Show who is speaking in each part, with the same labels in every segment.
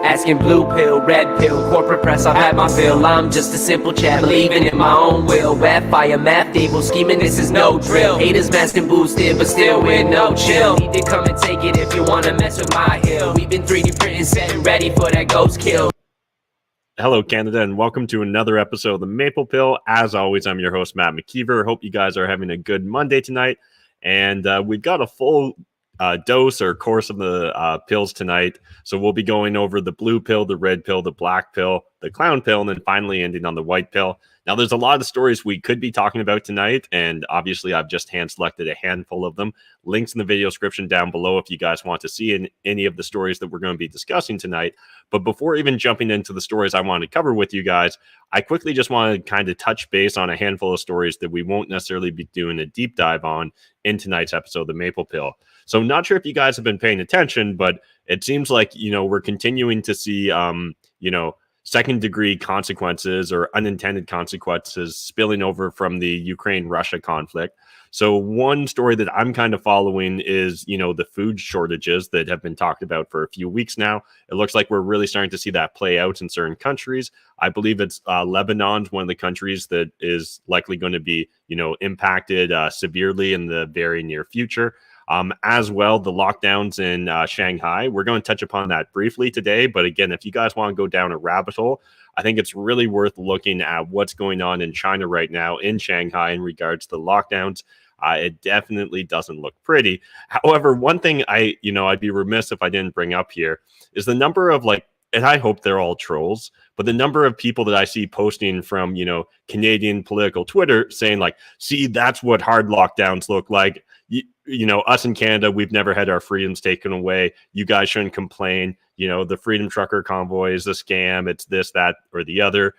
Speaker 1: Asking blue pill, red pill, corporate press, I've had my fill. I'm just a simple chap, believing in my own will. Web fire, math, evil, scheming, this is no drill. Haters masked and boosted, but still with no chill. Need to come and take it if you wanna mess with my hill. We've been 3D printing, setting ready for that ghost kill.
Speaker 2: Hello, Canada, and welcome to another episode of the Maple Pill. As always, I'm your host, Matt McKeever. Hope you guys are having a good Monday tonight. And we've got a full dose or course of the pills tonight. So we'll be going over the blue pill, the red pill, the black pill, the clown pill, and then finally ending on the white pill. Now, there's a lot of stories we could be talking about tonight, and obviously I've just hand-selected a handful of them. Links in the video description down below if you guys want to see any of the stories that we're going to be discussing tonight. But before even jumping into the stories I want to cover with you guys, I quickly just want to kind of touch base on a handful of stories that we won't necessarily be doing a deep dive on in tonight's episode of the Maple Pill. So I'm not sure if you guys have been paying attention, but it seems like, we're continuing to see, second-degree consequences or unintended consequences spilling over from the Ukraine-Russia conflict. So one story that I'm kind of following is, the food shortages that have been talked about for a few weeks now. It looks like we're really starting to see that play out in certain countries. I believe it's Lebanon's one of the countries that is likely going to be, impacted severely in the very near future. As well, the lockdowns in Shanghai. We're going to touch upon that briefly today. But again, if you guys want to go down a rabbit hole, I think it's really worth looking at what's going on in China right now in Shanghai in regards to the lockdowns. It definitely doesn't look pretty. However, one thing I'd be remiss if I didn't bring up here is the number of and I hope they're all trolls, but the number of people that I see posting from, Canadian political Twitter saying see, that's what hard lockdowns look like. Us in Canada, we've never had our freedoms taken away. You guys shouldn't complain. The Freedom Trucker convoy is a scam. It's this, that, or the other.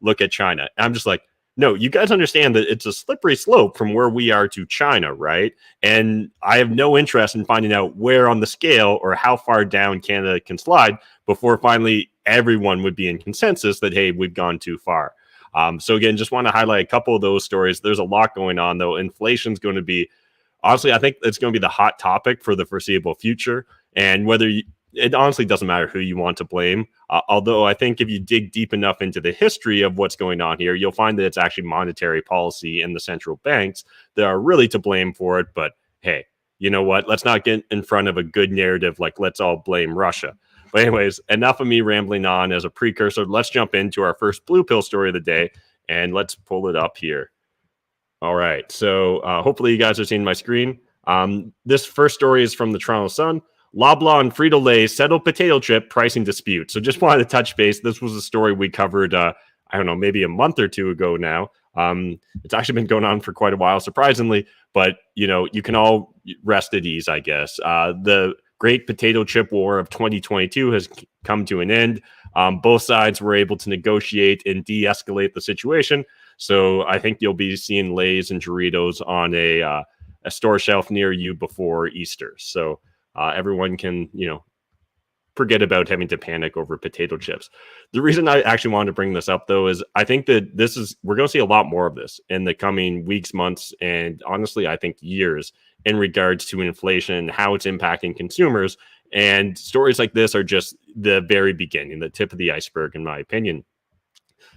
Speaker 2: Look at China. I'm just like, no, you guys understand that it's a slippery slope from where we are to China, right? And I have no interest in finding out where on the scale or how far down Canada can slide before finally everyone would be in consensus that, hey, we've gone too far. So again, just want to highlight a couple of those stories. There's a lot going on, though. Inflation's going to be, honestly, I think it's going to be the hot topic for the foreseeable future. And it honestly doesn't matter who you want to blame. Although I think if you dig deep enough into the history of what's going on here, you'll find that it's actually monetary policy and the central banks that are really to blame for it. But hey, you know what? Let's not get in front of a good narrative let's all blame Russia. But anyways, enough of me rambling on as a precursor. Let's jump into our first blue pill story of the day, and let's pull it up here. All right, so hopefully you guys are seeing my screen. This first story is from the Toronto Sun. Loblaw and Frito-Lay settle potato chip pricing dispute. So just wanted to touch base. This was a story we covered, maybe a month or two ago now. It's actually been going on for quite a while, surprisingly. But, you can all rest at ease, I guess. The great potato chip war of 2022 has come to an end. Both sides were able to negotiate and de-escalate the situation. So I think you'll be seeing Lay's and Doritos on a store shelf near you before Easter. So everyone can, forget about having to panic over potato chips. The reason I actually wanted to bring this up, though, is I think that we're going to see a lot more of this in the coming weeks, months, and honestly, I think years in regards to inflation, how it's impacting consumers. And stories like this are just the very beginning, the tip of the iceberg, in my opinion.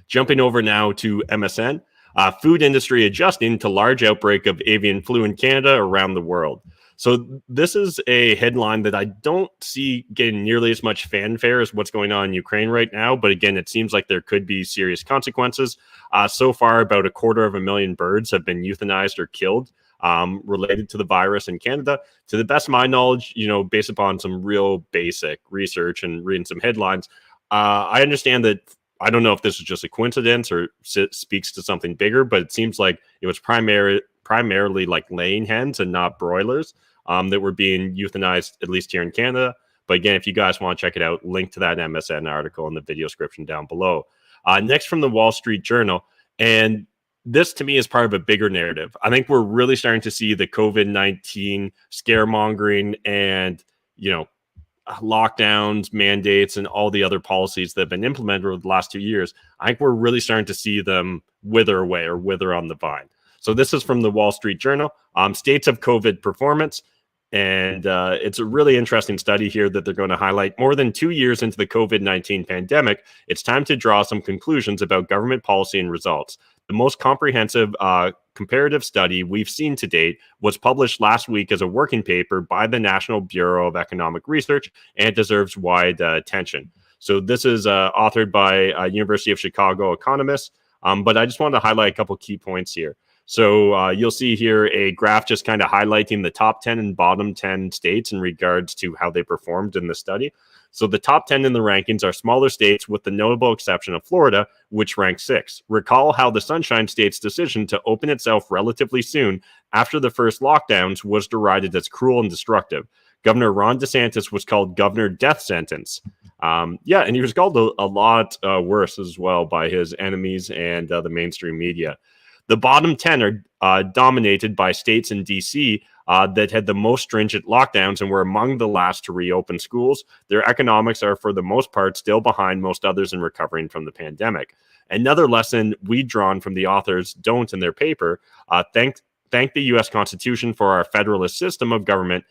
Speaker 2: Jumping over now to MSN, food industry adjusting to large outbreak of avian flu in Canada around the world. So this is a headline that I don't see getting nearly as much fanfare as what's going on in Ukraine right now. But again, it seems like there could be serious consequences. So far, about 250,000 birds have been euthanized or killed related to the virus in Canada. To the best of my knowledge, based upon some real basic research and reading some headlines, I understand that. I don't know if this is just a coincidence or speaks to something bigger, but it seems like it was primarily laying hens and not broilers that were being euthanized, at least here in Canada. But again, if you guys want to check it out, link to that MSN article in the video description down below. Next from the Wall Street Journal, and this to me is part of a bigger narrative. I think we're really starting to see the COVID-19 scaremongering and, lockdowns, mandates, and all the other policies that have been implemented over the last 2 years. I think we're really starting to see them wither away or wither on the vine. So this is from the Wall Street Journal. States of COVID performance. And it's a really interesting study here that they're going to highlight. More than 2 years into the COVID-19 pandemic, it's time to draw some conclusions about government policy and results. The most comprehensive comparative study we've seen to date was published last week as a working paper by the National Bureau of Economic Research, and it deserves wide attention. So this is authored by University of Chicago economists, but I just wanted to highlight a couple key points here. So you'll see here a graph just kind of highlighting the top 10 and bottom 10 states in regards to how they performed in the study. So the top 10 in the rankings are smaller states with the notable exception of Florida, which ranks 6th. Recall how the Sunshine State's decision to open itself relatively soon after the first lockdowns was derided as cruel and destructive. Governor Ron DeSantis was called Governor Death Sentence. And he was called a lot worse as well by his enemies and the mainstream media. The bottom 10 are dominated by states in D.C. That had the most stringent lockdowns and were among the last to reopen schools. Their economics are, for the most part, still behind most others in recovering from the pandemic. Another lesson we've drawn from the authors don't in their paper, thank the U.S. Constitution for our federalist system of government.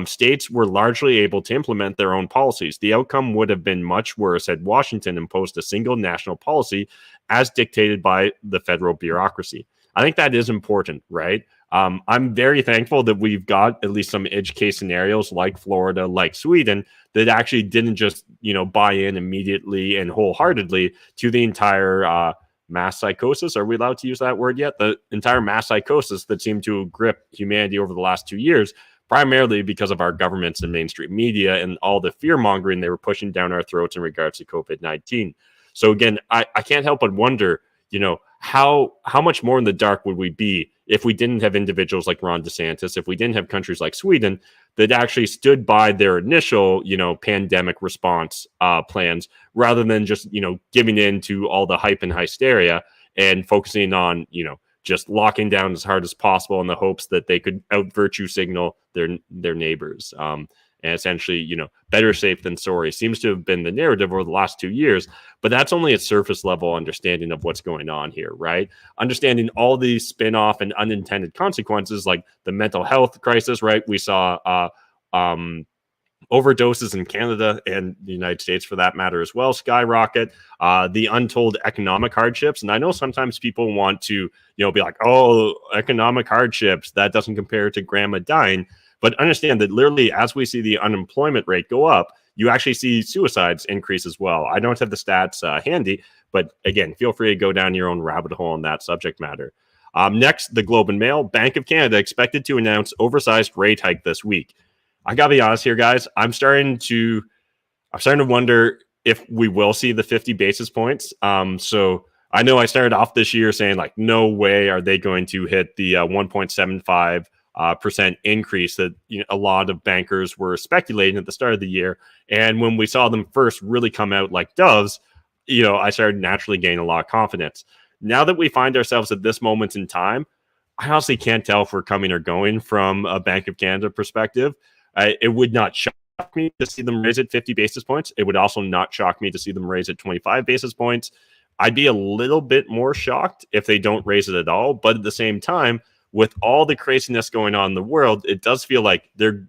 Speaker 2: States were largely able to implement their own policies. The outcome would have been much worse had Washington imposed a single national policy as dictated by the federal bureaucracy. I think that is important, right? I'm very thankful that we've got at least some edge case scenarios like Florida, like Sweden, that actually didn't just, buy in immediately and wholeheartedly to the entire mass psychosis. Are we allowed to use that word yet? The entire mass psychosis that seemed to grip humanity over the last 2 years, primarily because of our governments and mainstream media and all the fear mongering they were pushing down our throats in regards to COVID-19. So again, I can't help but wonder, how much more in the dark would we be if we didn't have individuals like Ron DeSantis, if we didn't have countries like Sweden that actually stood by their initial, pandemic response plans, rather than just, giving in to all the hype and hysteria and focusing on, just locking down as hard as possible in the hopes that they could out virtue signal their neighbors. And essentially, better safe than sorry seems to have been the narrative over the last 2 years. But that's only a surface level understanding of what's going on here, right? Understanding all these spin-off and unintended consequences, like the mental health crisis, right? We saw overdoses in Canada and the United States, for that matter, as well, skyrocket. The untold economic hardships. And I know sometimes people want to, be like, oh, economic hardships, that doesn't compare to grandma dying. But understand that literally as we see the unemployment rate go up, you actually see suicides increase as well. I don't have the stats handy, but again, feel free to go down your own rabbit hole on that subject matter. Next, the Globe and Mail. Bank of Canada expected to announce oversized rate hike this week. I gotta be honest here, guys. I'm starting to wonder if we will see the 50 basis points. So I know I started off this year saying like, no way are they going to hit the 1.75 percent increase that a lot of bankers were speculating at the start of the year. And when we saw them first really come out like doves, I started naturally gaining a lot of confidence. Now that we find ourselves at this moment in time, I honestly can't tell if we're coming or going from a Bank of Canada perspective. It would not shock me to see them raise it 50 basis points. It would also not shock me to see them raise it 25 basis points. I'd be a little bit more shocked if they don't raise it at all. But at the same time, with all the craziness going on in the world, it does feel like they're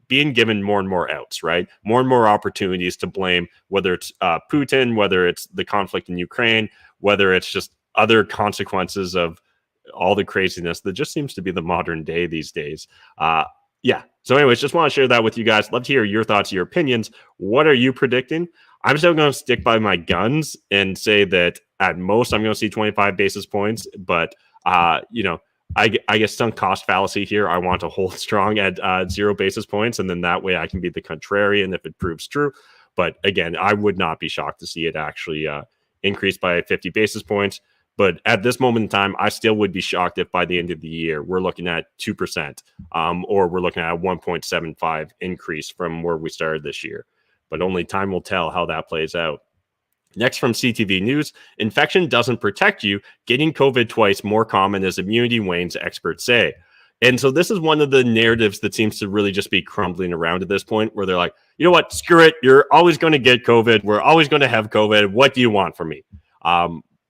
Speaker 2: being given more and more outs, right? More and more opportunities to blame, whether it's Putin, whether it's the conflict in Ukraine, whether it's just other consequences of all the craziness that just seems to be the modern day these days. So anyways, just want to share that with you guys. Love to hear your thoughts, your opinions. What are you predicting? I'm still going to stick by my guns and say that at most I'm going to see 25 basis points, but I guess sunk cost fallacy here. I want to hold strong at 0 basis points, and then that way I can be the contrarian if it proves true. But again, I would not be shocked to see it actually increase by 50 basis points. But at this moment in time, I still would be shocked if by the end of the year we're looking at 2%, or we're looking at a 1.75 increase from where we started this year. But only time will tell how that plays out. Next from CTV News, infection doesn't protect you. Getting COVID twice more common as immunity wanes, experts say. And so this is one of the narratives that seems to really just be crumbling around at this point, where they're like, you know what, screw it. You're always going to get COVID. We're always going to have COVID. What do you want from me?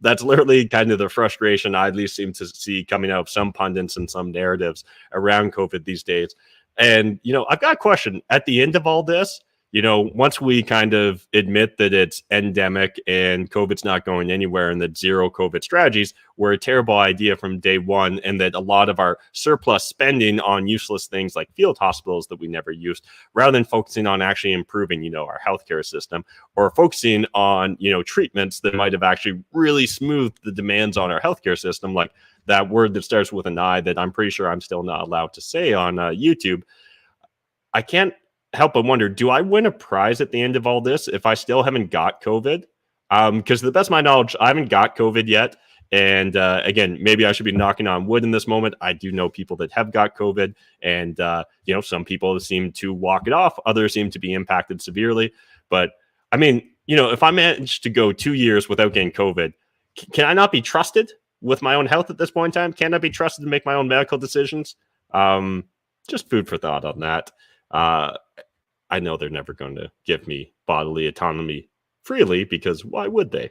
Speaker 2: That's literally kind of the frustration I at least seem to see coming out of some pundits and some narratives around COVID these days. And, I've got a question at the end of all this. Once we kind of admit that it's endemic and COVID's not going anywhere and that zero COVID strategies were a terrible idea from day one, and that a lot of our surplus spending on useless things like field hospitals that we never used, rather than focusing on actually improving, our healthcare system, or focusing on, treatments that might have actually really smoothed the demands on our healthcare system, like that word that starts with an I that I'm pretty sure I'm still not allowed to say on YouTube. I can't help but wonder, do I win a prize at the end of all this if I still haven't got COVID? Because to the best of my knowledge, I haven't got COVID yet. And again, maybe I should be knocking on wood in this moment. I do know people that have got COVID, and some people seem to walk it off. Others seem to be impacted severely. But I mean, if I manage to go 2 years without getting COVID, can I not be trusted with my own health at this point in time? Can I be trusted to make my own medical decisions? Just food for thought on that. I know they're never going to give me bodily autonomy freely, because why would they?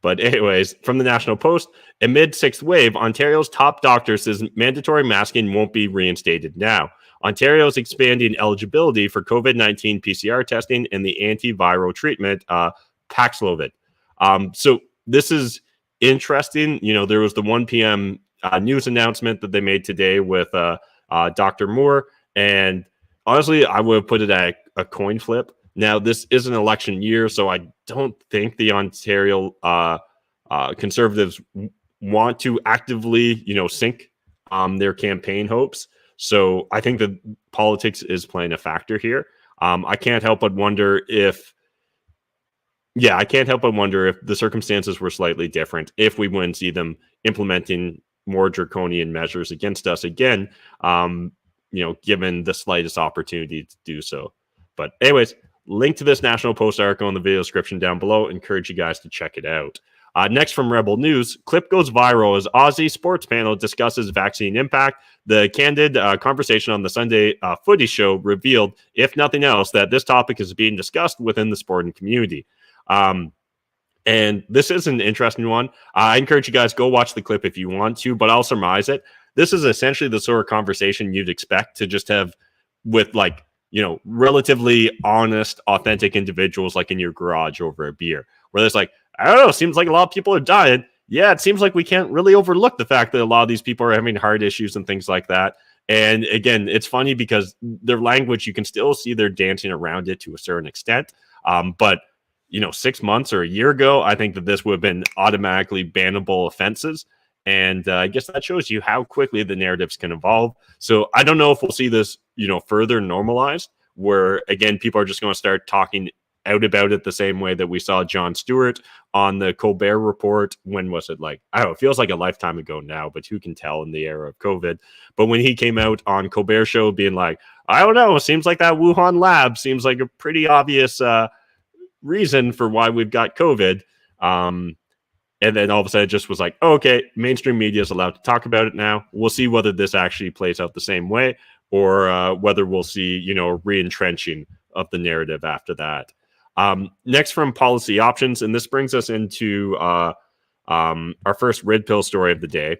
Speaker 2: But anyways, from the National Post, amid sixth wave, Ontario's top doctor says mandatory masking won't be reinstated now. Ontario's expanding eligibility for COVID-19 PCR testing and the antiviral treatment Paxlovid. So this is interesting. There was the 1 p.m. News announcement that they made today with Dr. Moore, and honestly, I would have put it at a coin flip. Now, this is an election year, so I don't think the Ontario Conservatives want to actively, sink their campaign hopes. So I think that politics is playing a factor here. I can't help but wonder if the circumstances were slightly different, if we wouldn't see them implementing more draconian measures against us again, given the slightest opportunity to do so. But anyways, link to this National Post article in the video description down below. Encourage you guys to check it out. Next from Rebel News, clip goes viral as Aussie sports panel discusses vaccine impact. The candid conversation on the Sunday footy show revealed, if nothing else, that this topic is being discussed within the sporting community. And this is an interesting one. I encourage you guys, go watch the clip if you want to, but I'll surmise it. This is essentially the sort of conversation you'd expect to just have with, like, relatively honest, authentic individuals, like in your garage over a beer, where there's like, I don't know, seems like a lot of people are dying. Yeah, it seems like we can't really overlook the fact that a lot of these people are having heart issues and things like that. And again, it's funny because their language, you can still see they're dancing around it to a certain extent. But 6 months or a year ago, I think that this would have been automatically bannable offenses. And I guess that shows you how quickly the narratives can evolve. So I don't know if we'll see this, further normalized, where, again, people are just going to start talking out about it the same way that we saw Jon Stewart on the Colbert Report. When was it? Like, I don't know, it feels like a lifetime ago now, but who can tell in the era of COVID. But when he came out on Colbert Show being like, I don't know, it seems like that Wuhan lab seems like a pretty obvious reason for why we've got COVID. And then all of a sudden it just was like, oh, okay, mainstream media is allowed to talk about it now. We'll see whether this actually plays out the same way, or whether we'll see, re-entrenching of the narrative after that. Next from Policy Options, and this brings us into our first red pill story of the day,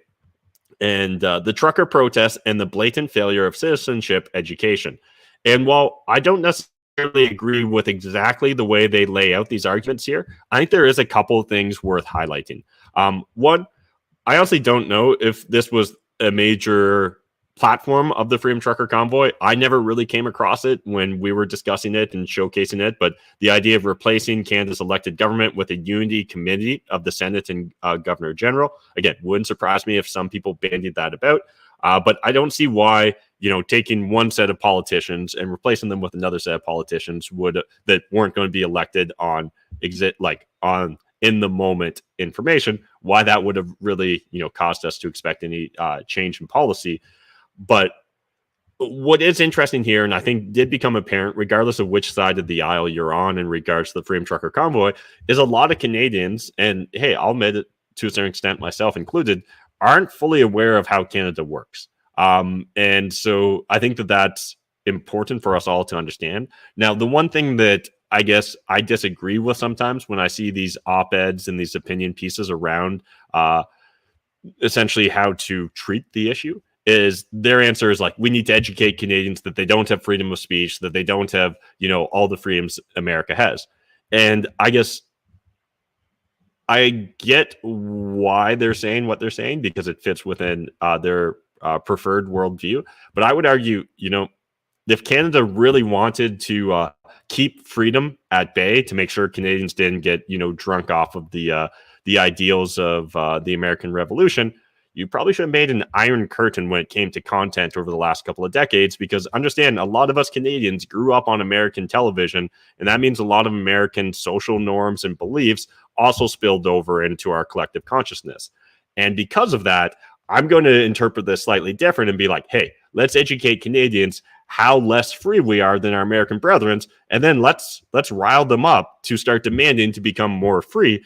Speaker 2: and the trucker protest and the blatant failure of citizenship education. And while I don't necessarily agree with exactly the way they lay out these arguments here, I think there is a couple of things worth highlighting. One, I honestly don't know if this was a major platform of the Freedom Trucker Convoy. I never really came across it when we were discussing it and showcasing it, but the idea of replacing Canada's elected government with a unity committee of the Senate and Governor General, again, wouldn't surprise me if some people bandied that about. But I don't see why, taking one set of politicians and replacing them with another set of politicians that weren't going to be elected on in the moment information, why that would have really, caused us to expect any change in policy. But what is interesting here, and I think did become apparent, regardless of which side of the aisle you're on in regards to the Freedom Trucker Convoy, is a lot of Canadians, and hey, I'll admit it to a certain extent, myself included, aren't fully aware of how Canada works. And so I think that that's important for us all to understand. Now, the one thing that I guess I disagree with sometimes when I see these op-eds and these opinion pieces around essentially how to treat the issue is their answer is like, we need to educate Canadians that they don't have freedom of speech, that they don't have, all the freedoms America has. And I guess I get why they're saying what they're saying, because it fits within their preferred worldview. But I would argue, if Canada really wanted to keep freedom at bay, to make sure Canadians didn't get, drunk off of the ideals of the American Revolution, you probably should have made an iron curtain when it came to content over the last couple of decades, because understand, a lot of us Canadians grew up on American television, and that means a lot of American social norms and beliefs also spilled over into our collective consciousness. And because of that, I'm going to interpret this slightly different and be like, hey, let's educate Canadians how less free we are than our American brethren, and then let's rile them up to start demanding to become more free,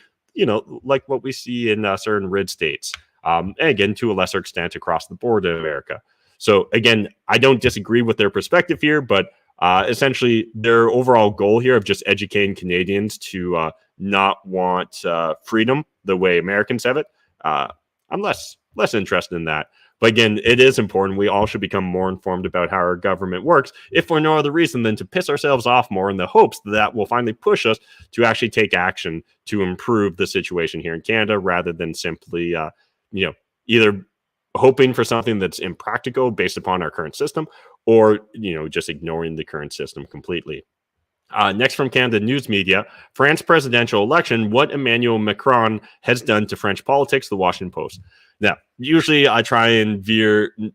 Speaker 2: like what we see in certain red states. And again, to a lesser extent across the board in America. So again, I don't disagree with their perspective here, but essentially their overall goal here of just educating Canadians to not want freedom the way Americans have it, I'm less interested in that. But again, it is important. We all should become more informed about how our government works, if for no other reason than to piss ourselves off more, in the hopes that will finally push us to actually take action to improve the situation here in Canada, rather than simply either hoping for something that's impractical based upon our current system, or, just ignoring the current system completely. Next from Canada News Media, France presidential election, what Emmanuel Macron has done to French politics, the Washington Post. Now, usually I try and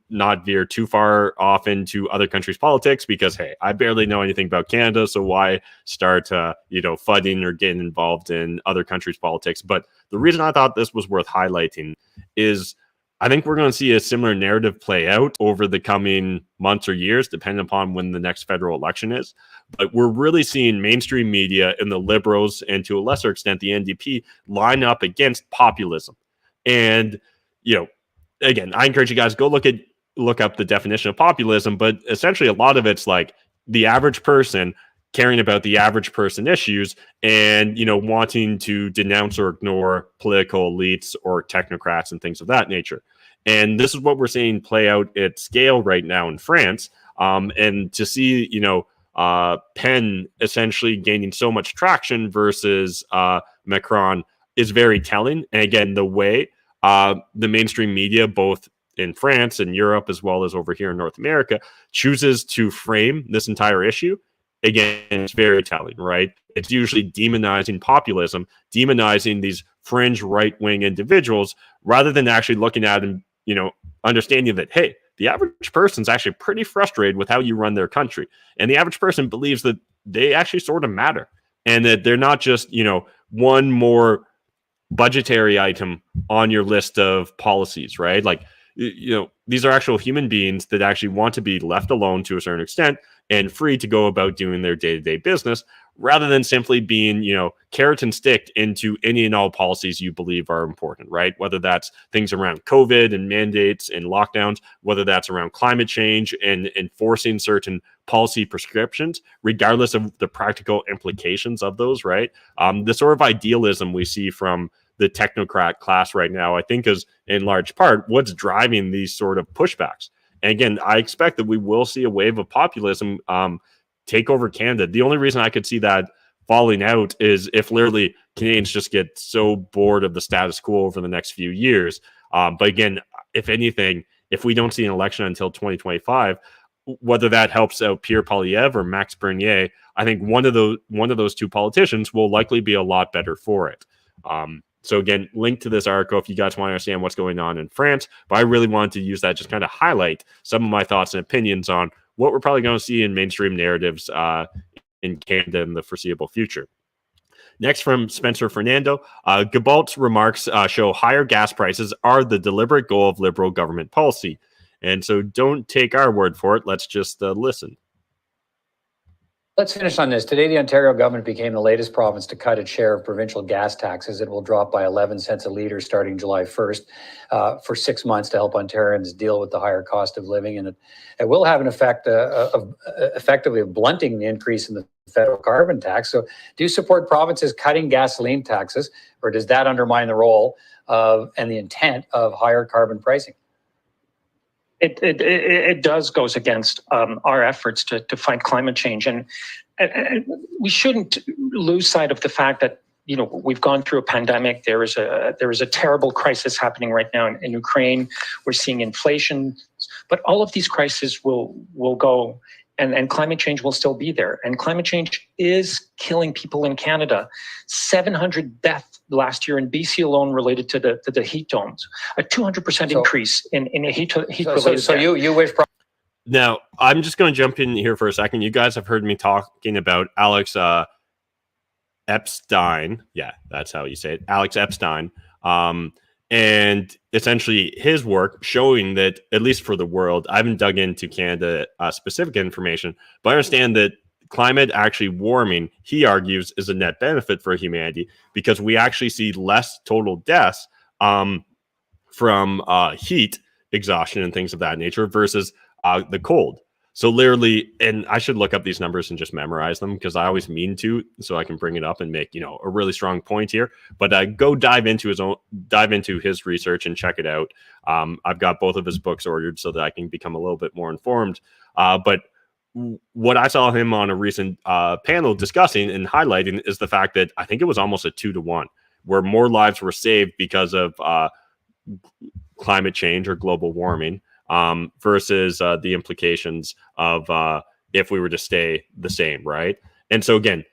Speaker 2: not veer too far off into other countries' politics, because, hey, I barely know anything about Canada, so why start, fighting or getting involved in other countries' politics? But the reason I thought this was worth highlighting is I think we're going to see a similar narrative play out over the coming months or years, depending upon when the next federal election is. But we're really seeing mainstream media and the Liberals, and to a lesser extent the NDP, line up against populism. And again, I encourage you guys, go look up the definition of populism, but essentially a lot of it's like the average person caring about the average person issues, and wanting to denounce or ignore political elites or technocrats and things of that nature. And this is what we're seeing play out at scale right now in France. And to see Pen essentially gaining so much traction versus Macron is very telling. And again, the way the mainstream media, both in France and Europe, as well as over here in North America, chooses to frame this entire issue, again, it's very telling, right? It's usually demonizing populism, demonizing these fringe right-wing individuals, rather than actually looking at and, understanding that, hey, the average person's actually pretty frustrated with how you run their country. And the average person believes that they actually sort of matter, and that they're not just, one more budgetary item on your list of policies, right? Like, these are actual human beings that actually want to be left alone to a certain extent and free to go about doing their day-to-day business, rather than simply being, carrot and stick into any and all policies you believe are important, right? Whether that's things around COVID and mandates and lockdowns, whether that's around climate change and enforcing certain policy prescriptions, regardless of the practical implications of those, right? The sort of idealism we see from the technocrat class right now, I think, is in large part what's driving these sort of pushbacks. And again, I expect that we will see a wave of populism take over Canada. The only reason I could see that falling out is if literally Canadians just get so bored of the status quo over the next few years. But again, if anything, if we don't see an election until 2025, whether that helps out Pierre Poilievre or Max Bernier, I think one of those two politicians will likely be a lot better for it. So again, link to this article if you guys want to understand what's going on in France. But I really wanted to use that just kind of highlight some of my thoughts and opinions on what we're probably going to see in mainstream narratives in Canada in the foreseeable future. Next from Spencer Fernando, Gibault's remarks show higher gas prices are the deliberate goal of Liberal government policy. And so don't take our word for it. Let's just listen.
Speaker 3: Let's finish on this. Today, the Ontario government became the latest province to cut its share of provincial gas taxes. It will drop by 11 cents a litre starting July 1st for 6 months to help Ontarians deal with the higher cost of living. And it will have an effect of effectively blunting the increase in the federal carbon tax. So do you support provinces cutting gasoline taxes, or does that undermine the role of and the intent of higher carbon pricing?
Speaker 4: It does goes against our efforts to fight climate change, and we shouldn't lose sight of the fact that we've gone through a pandemic. There is a terrible crisis happening right now in Ukraine. We're seeing inflation, but all of these crises will go, and climate change will still be there. And climate change is killing people in Canada. 700 deaths last year in BC alone related to the heat domes. A 200% increase in heat related.
Speaker 3: So you wish.
Speaker 2: Now, I'm just going to jump in here for a second. You guys have heard me talking about Alex Epstein. Yeah, that's how you say it. Alex Epstein. And essentially his work showing that, at least for the world, I haven't dug into Canada specific information, but I understand that climate actually warming, he argues, is a net benefit for humanity because we actually see less total deaths from heat exhaustion and things of that nature versus the cold. So literally, and I should look up these numbers and just memorize them because I always mean to, so I can bring it up and make, a really strong point here. But go dive into his research and check it out. I've got both of his books ordered so that I can become a little bit more informed. But what I saw him on a recent panel discussing and highlighting is the fact that I think it was almost a 2-to-1, where more lives were saved because of climate change or global warming. Versus the implications of if we were to stay the same, right? And so again,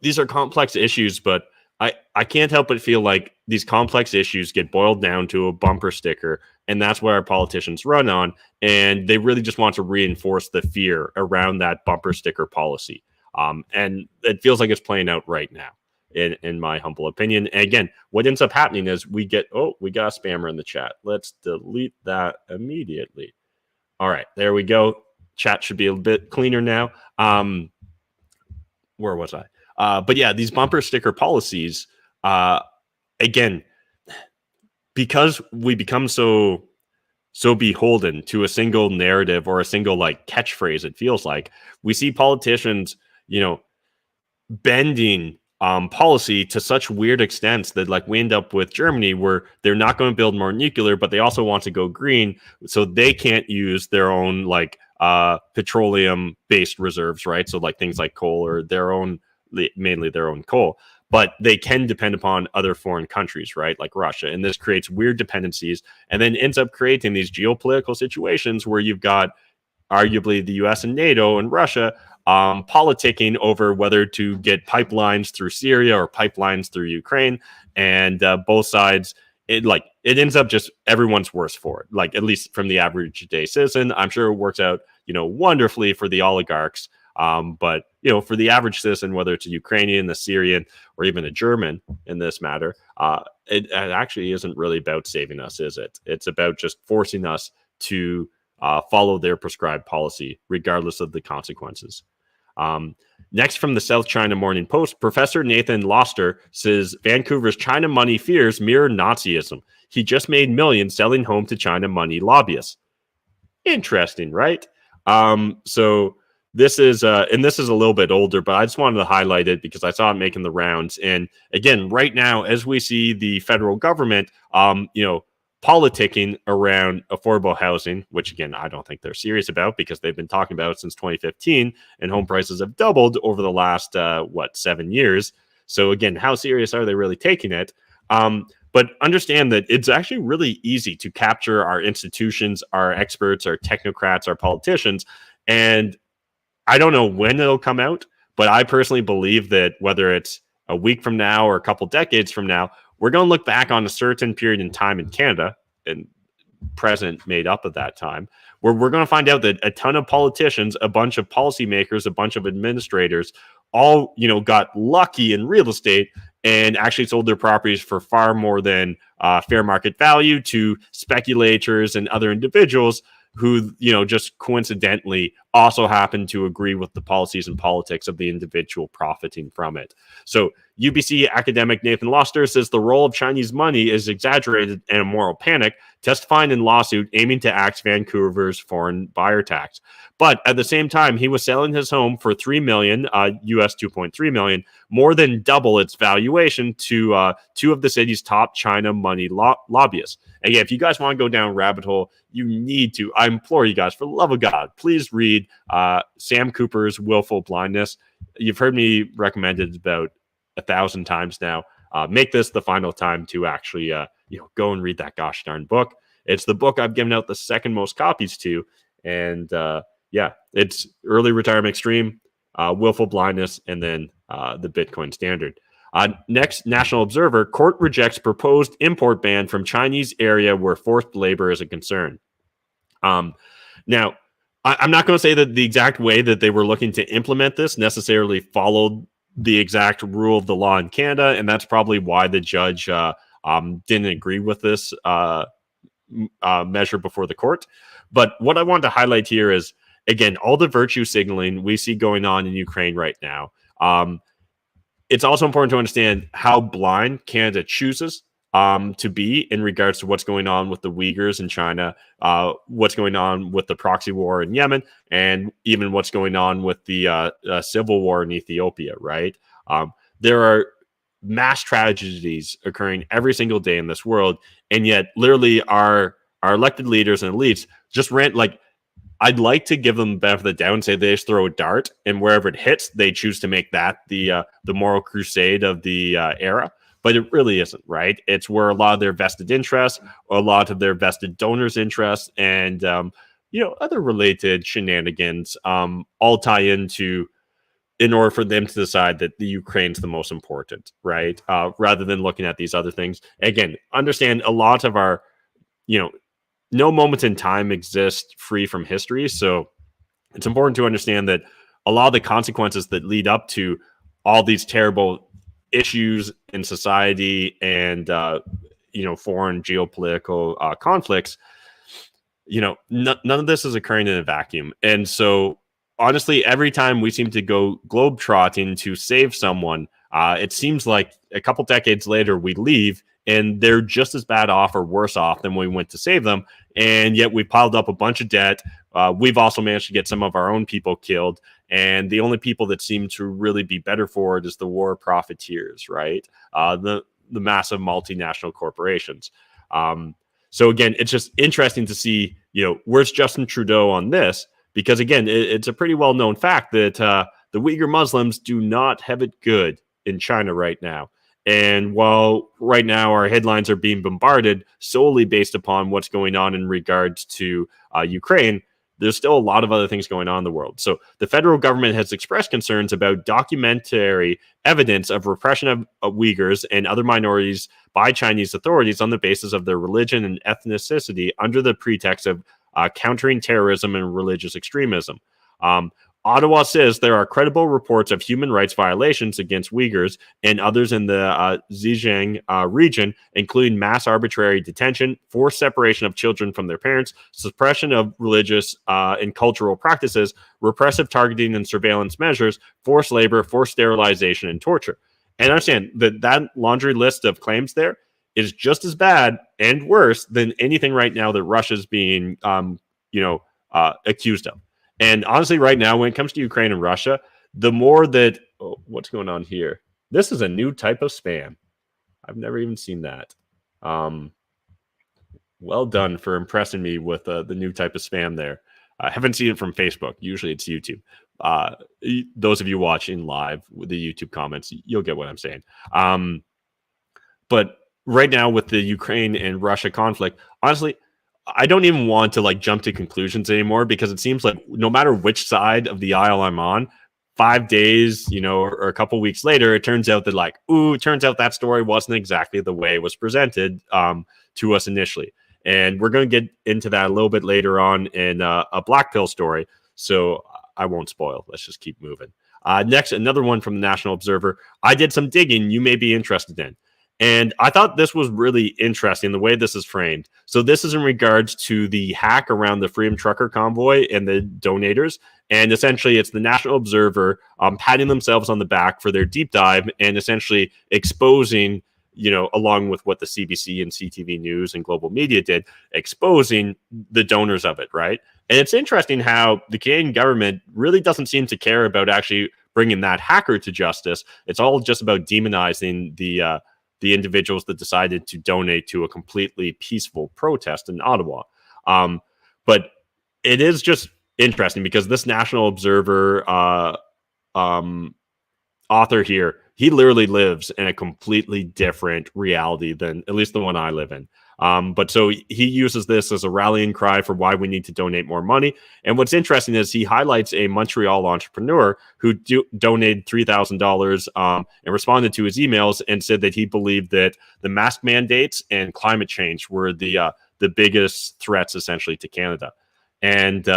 Speaker 2: these are complex issues, but I can't help but feel like these complex issues get boiled down to a bumper sticker, and that's what our politicians run on, and they really just want to reinforce the fear around that bumper sticker policy. And it feels like it's playing out right now. In my humble opinion. And again, what ends up happening is we got a spammer in the chat. Let's delete that immediately. All right, there we go. Chat should be a bit cleaner now. Where was I? But yeah, these bumper sticker policies, again, because we become so beholden to a single narrative or a single catchphrase, it feels like we see politicians, bending policy to such weird extents that we end up with Germany, where they're not going to build more nuclear, but they also want to go green, so they can't use their own petroleum based reserves, right? So things like coal or mainly their own coal, but they can depend upon other foreign countries, right? Like Russia. And this creates weird dependencies and then ends up creating these geopolitical situations where you've got arguably the US and NATO and Russia politicking over whether to get pipelines through Syria or pipelines through Ukraine, and both sides, it ends up just everyone's worse for it. At least from the average day citizen, I'm sure it works out, wonderfully for the oligarchs. But for the average citizen, whether it's a Ukrainian, a Syrian, or even a German in this matter, it actually isn't really about saving us, is it? It's about just forcing us to follow their prescribed policy, regardless of the consequences. Next, from the South China Morning Post, Professor Nathan Loster says Vancouver's China money fears mirror Nazism. He just made millions selling home to China money lobbyists. Interesting, right? So this is a little bit older, but I just wanted to highlight it because I saw it making the rounds. And again, right now, as we see the federal government, politicking around affordable housing, which again, I don't think they're serious about because they've been talking about it since 2015 and home prices have doubled over the last, 7 years. So again, how serious are they really taking it? But understand that it's actually really easy to capture our institutions, our experts, our technocrats, our politicians. And I don't know when it'll come out, but I personally believe that whether it's a week from now or a couple decades from now, we're going to look back on a certain period in time in Canada, and present made up of that time, where we're going to find out that a ton of politicians, a bunch of policymakers, a bunch of administrators, all, got lucky in real estate and actually sold their properties for far more than fair market value to speculators and other individuals who, just coincidentally also happen to agree with the policies and politics of the individual profiting from it. So UBC academic Nathan Loster says the role of Chinese money is exaggerated and a moral panic, testifying in lawsuit aiming to axe Vancouver's foreign buyer tax. But at the same time, he was selling his home for $3 million, US $2.3 million, more than double its valuation to two of the city's top China money lobbyists. Again, if you guys want to go down a rabbit hole, you need to. I implore you guys, for the love of God, please read Sam Cooper's Willful Blindness. You've heard me recommend it about 1,000 times now. Make this the final time to actually go and read that gosh darn book. It's the book I've given out the second most copies to. And it's Early Retirement Extreme, Willful Blindness, and then the Bitcoin Standard. Next, National Observer, court rejects proposed import ban from Chinese area where forced labor is a concern. Now, I'm not going to say that the exact way that they were looking to implement this necessarily followed the exact rule of the law in Canada, and that's probably why the judge didn't agree with this measure before the court. But what I wanted to highlight here is, again, all the virtue signaling we see going on in Ukraine right now. It's also important to understand how blind Canada chooses to be in regards to what's going on with the Uyghurs in China, what's going on with the proxy war in Yemen, and even what's going on with the civil war in Ethiopia, right? There are mass tragedies occurring every single day in this world, and yet literally our elected leaders and elites just I'd like to give them the benefit of the doubt and say they just throw a dart, and wherever it hits, they choose to make that the moral crusade of the era. But it really isn't, right? It's where a lot of their vested interests, a lot of their vested donors' interests, and other related shenanigans all tie into, in order for them to decide that the Ukraine's the most important, right? Rather than looking at these other things. Again, understand a lot of our, no moments in time exist free from history. So it's important to understand that a lot of the consequences that lead up to all these terrible issues in society and, foreign geopolitical conflicts, none of this is occurring in a vacuum. And so, honestly, every time we seem to go globetrotting to save someone, it seems like a couple decades later we leave and they're just as bad off or worse off than when we went to save them. And yet we piled up a bunch of debt. We've also managed to get some of our own people killed. And the only people that seem to really be better for it is the war profiteers, right? The massive multinational corporations. So again, it's just interesting to see, where's Justin Trudeau on this? Because again, it's a pretty well-known fact that the Uyghur Muslims do not have it good in China right now. And while right now our headlines are being bombarded solely based upon what's going on in regards to Ukraine, there's still a lot of other things going on in the world. So the federal government has expressed concerns about documentary evidence of repression of Uyghurs and other minorities by Chinese authorities on the basis of their religion and ethnicity under the pretext of countering terrorism and religious extremism. Ottawa says there are credible reports of human rights violations against Uyghurs and others in the Xinjiang region, including mass arbitrary detention, forced separation of children from their parents, suppression of religious and cultural practices, repressive targeting and surveillance measures, forced labor, forced sterilization, and torture. And understand that laundry list of claims there is just as bad and worse than anything right now that Russia's being, accused of. And honestly, right now, when it comes to Ukraine and Russia, the more that what's going on here? This is a new type of spam. I've never even seen that. Well done for impressing me with the new type of spam there. I haven't seen it from Facebook. Usually it's YouTube. Those of you watching live with the YouTube comments, you'll get what I'm saying. But right now with the Ukraine and Russia conflict, honestly, I don't even want to jump to conclusions anymore, because it seems like no matter which side of the aisle I'm on, 5 days, or a couple weeks later, it turns out that it turns out that story wasn't exactly the way it was presented to us initially. And we're going to get into that a little bit later on in a Black Pill story. So I won't spoil. Let's just keep moving. Next, another one from the National Observer. I did some digging you may be interested in. And I thought this was really interesting, the way this is framed. So this is in regards to the hack around the Freedom Trucker Convoy and the donators. And essentially, it's the National Observer patting themselves on the back for their deep dive and essentially exposing, along with what the CBC and CTV News and global media did, exposing the donors of it, right? And it's interesting how the Canadian government really doesn't seem to care about actually bringing that hacker to justice. It's all just about demonizing the individuals that decided to donate to a completely peaceful protest in Ottawa. But it is just interesting because this National Observer author here, he literally lives in a completely different reality than at least the one I live in. But so he uses this as a rallying cry for why we need to donate more money. And what's interesting is he highlights a Montreal entrepreneur who donated $3,000 and responded to his emails and said that he believed that the mask mandates and climate change were the biggest threats essentially to Canada. And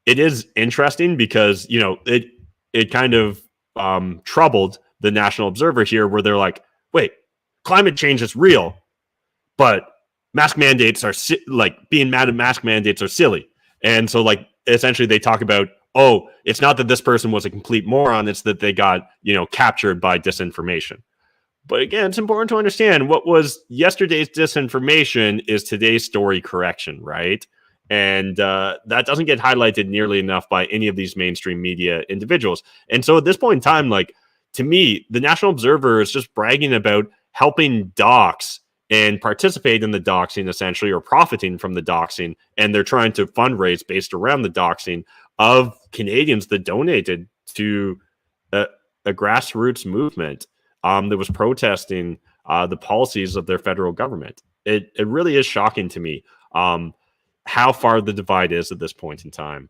Speaker 2: it is interesting because, it kind of troubled the National Observer here, where they're like, wait, climate change is real, but mask mandates are being mad at mask mandates are silly. And so essentially they talk about, oh, it's not that this person was a complete moron, it's that they got, captured by disinformation. But again, it's important to understand what was yesterday's disinformation is today's story correction, right? And that doesn't get highlighted nearly enough by any of these mainstream media individuals. And so at this point in time, to me, the National Observer is just bragging about helping docs and participate in the doxing essentially, or profiting from the doxing. And they're trying to fundraise based around the doxing of Canadians that donated to a grassroots movement that was protesting the policies of their federal government. It really is shocking to me how far the divide is at this point in time.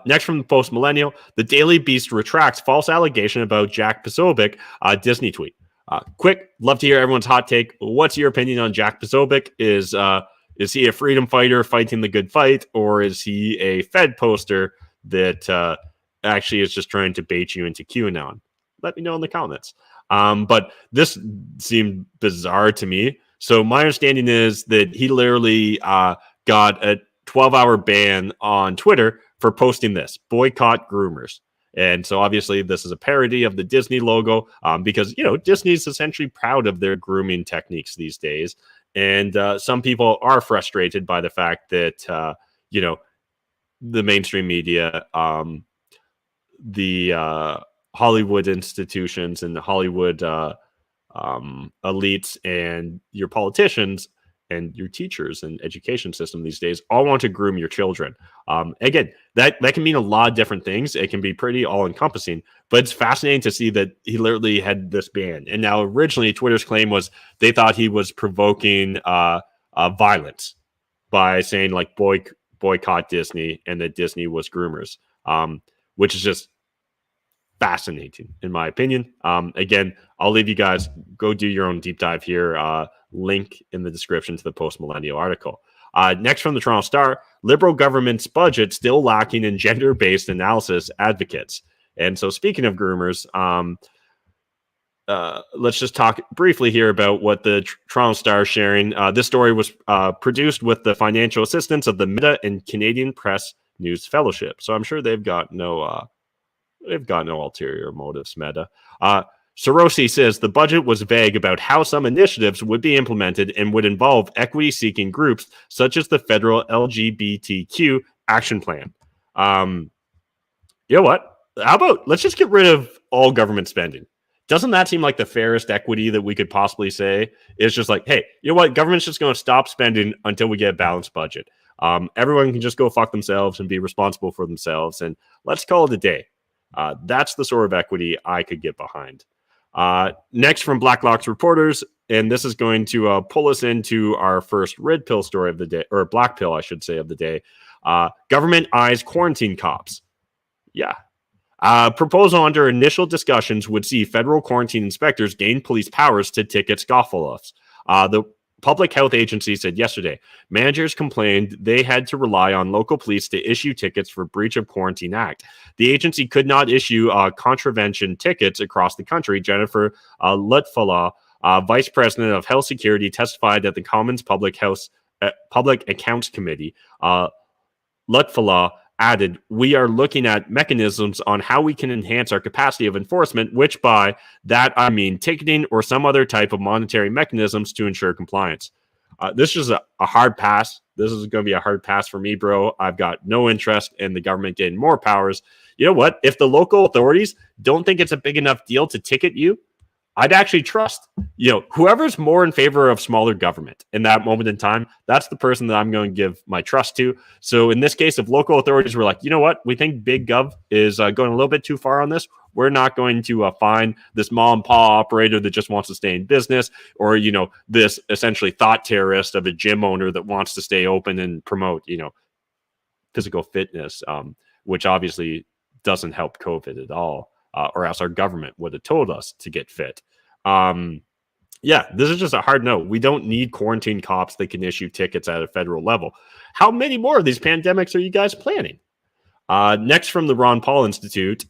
Speaker 2: Next from the Post Millennial, the Daily Beast retracts false allegation about Jack Posobiec Disney tweet. Quick, love to hear everyone's hot take. What's your opinion on Jack Posobiec? Is he a freedom fighter fighting the good fight, or is he a Fed poster that actually is just trying to bait you into QAnon? Let me know in the comments. But this seemed bizarre to me. So my understanding is that he literally got a 12-hour ban on Twitter for posting this, boycott groomers. And so obviously this is a parody of the Disney logo because, Disney's essentially proud of their grooming techniques these days. And some people are frustrated by the fact that, the mainstream media, the Hollywood institutions and the Hollywood elites and your politicians and your teachers and education system these days all want to groom your children. Again, that can mean a lot of different things. It can be pretty all-encompassing, but it's fascinating to see that he literally had this ban. And now originally Twitter's claim was they thought he was provoking violence by saying boycott Disney and that Disney was groomers, which is just fascinating in my opinion. Again, I'll leave you guys, go do your own deep dive here. Link in the description to the Post Millennial article. Next from the Toronto Star, Liberal government's budget still lacking in gender-based analysis advocates. And so speaking of groomers, let's just talk briefly here about what the Toronto Star is sharing. This story was produced with the financial assistance of the Meta and Canadian Press News Fellowship. So I'm sure they've got no ulterior motives, Meta. Sorosi says the budget was vague about how some initiatives would be implemented and would involve equity-seeking groups, such as the federal LGBTQ action plan. You know what? How about let's just get rid of all government spending? Doesn't that seem like the fairest equity that we could possibly say? It's just like, hey, you know what? Government's just going to stop spending until we get a balanced budget. Everyone can just go fuck themselves and be responsible for themselves, and let's call it a day. That's the sort of equity I could get behind. Next from Blacklock's reporters, and this is going to pull us into our first red pill story of the day, or black pill, I should say, of the day. Government eyes quarantine cops. Yeah. Proposal under initial discussions would see federal quarantine inspectors gain police powers to ticket scofflaws. The Public Health Agency said yesterday, managers complained they had to rely on local police to issue tickets for breach of Quarantine Act. The agency could not issue contravention tickets across the country. Jennifer Lutfala, Vice President of Health Security, testified at the Commons Public Accounts Committee. Lutfala added, we are looking at mechanisms on how we can enhance our capacity of enforcement, which by that I mean ticketing or some other type of monetary mechanisms to ensure compliance. This is a hard pass. This is going to be a hard pass for me, bro. I've got no interest in the government getting more powers. You know what? If the local authorities don't think it's a big enough deal to ticket you, I'd actually trust, whoever's more in favor of smaller government in that moment in time, that's the person that I'm going to give my trust to. So in this case, if local authorities were like, you know what, we think big gov is going a little bit too far on this, we're not going to find this mom and pop operator that just wants to stay in business, or, this essentially thought terrorist of a gym owner that wants to stay open and promote, physical fitness, which obviously doesn't help COVID at all. Or else our government would have told us to get fit. This is just a hard no. We don't need quarantine cops that can issue tickets at a federal level. How many more of these pandemics are you guys planning? Next from the Ron Paul Institute,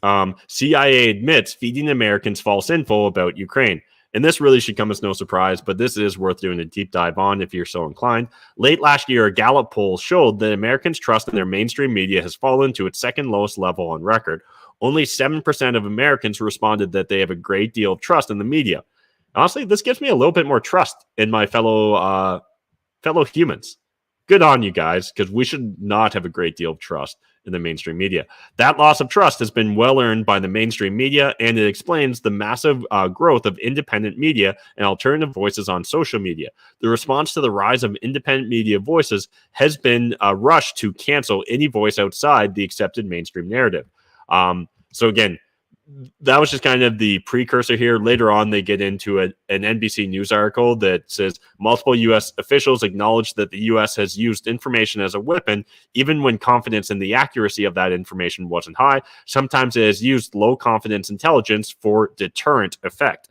Speaker 2: CIA admits feeding Americans false info about Ukraine. And this really should come as no surprise, but this is worth doing a deep dive on if you're so inclined. Late last year, a Gallup poll showed that Americans' trust in their mainstream media has fallen to its second lowest level on record. Only 7% of Americans responded that they have a great deal of trust in the media. Honestly, this gives me a little bit more trust in my fellow humans. Good on you guys, because we should not have a great deal of trust in the mainstream media. That loss of trust has been well earned by the mainstream media, and it explains the massive growth of independent media and alternative voices on social media. The response to the rise of independent media voices has been a rush to cancel any voice outside the accepted mainstream narrative. So again, that was just kind of the precursor here. Later on, they get into an NBC News article that says multiple U.S. officials acknowledge that the U.S. has used information as a weapon, even when confidence in the accuracy of that information wasn't high. Sometimes it has used low confidence intelligence for deterrent effect.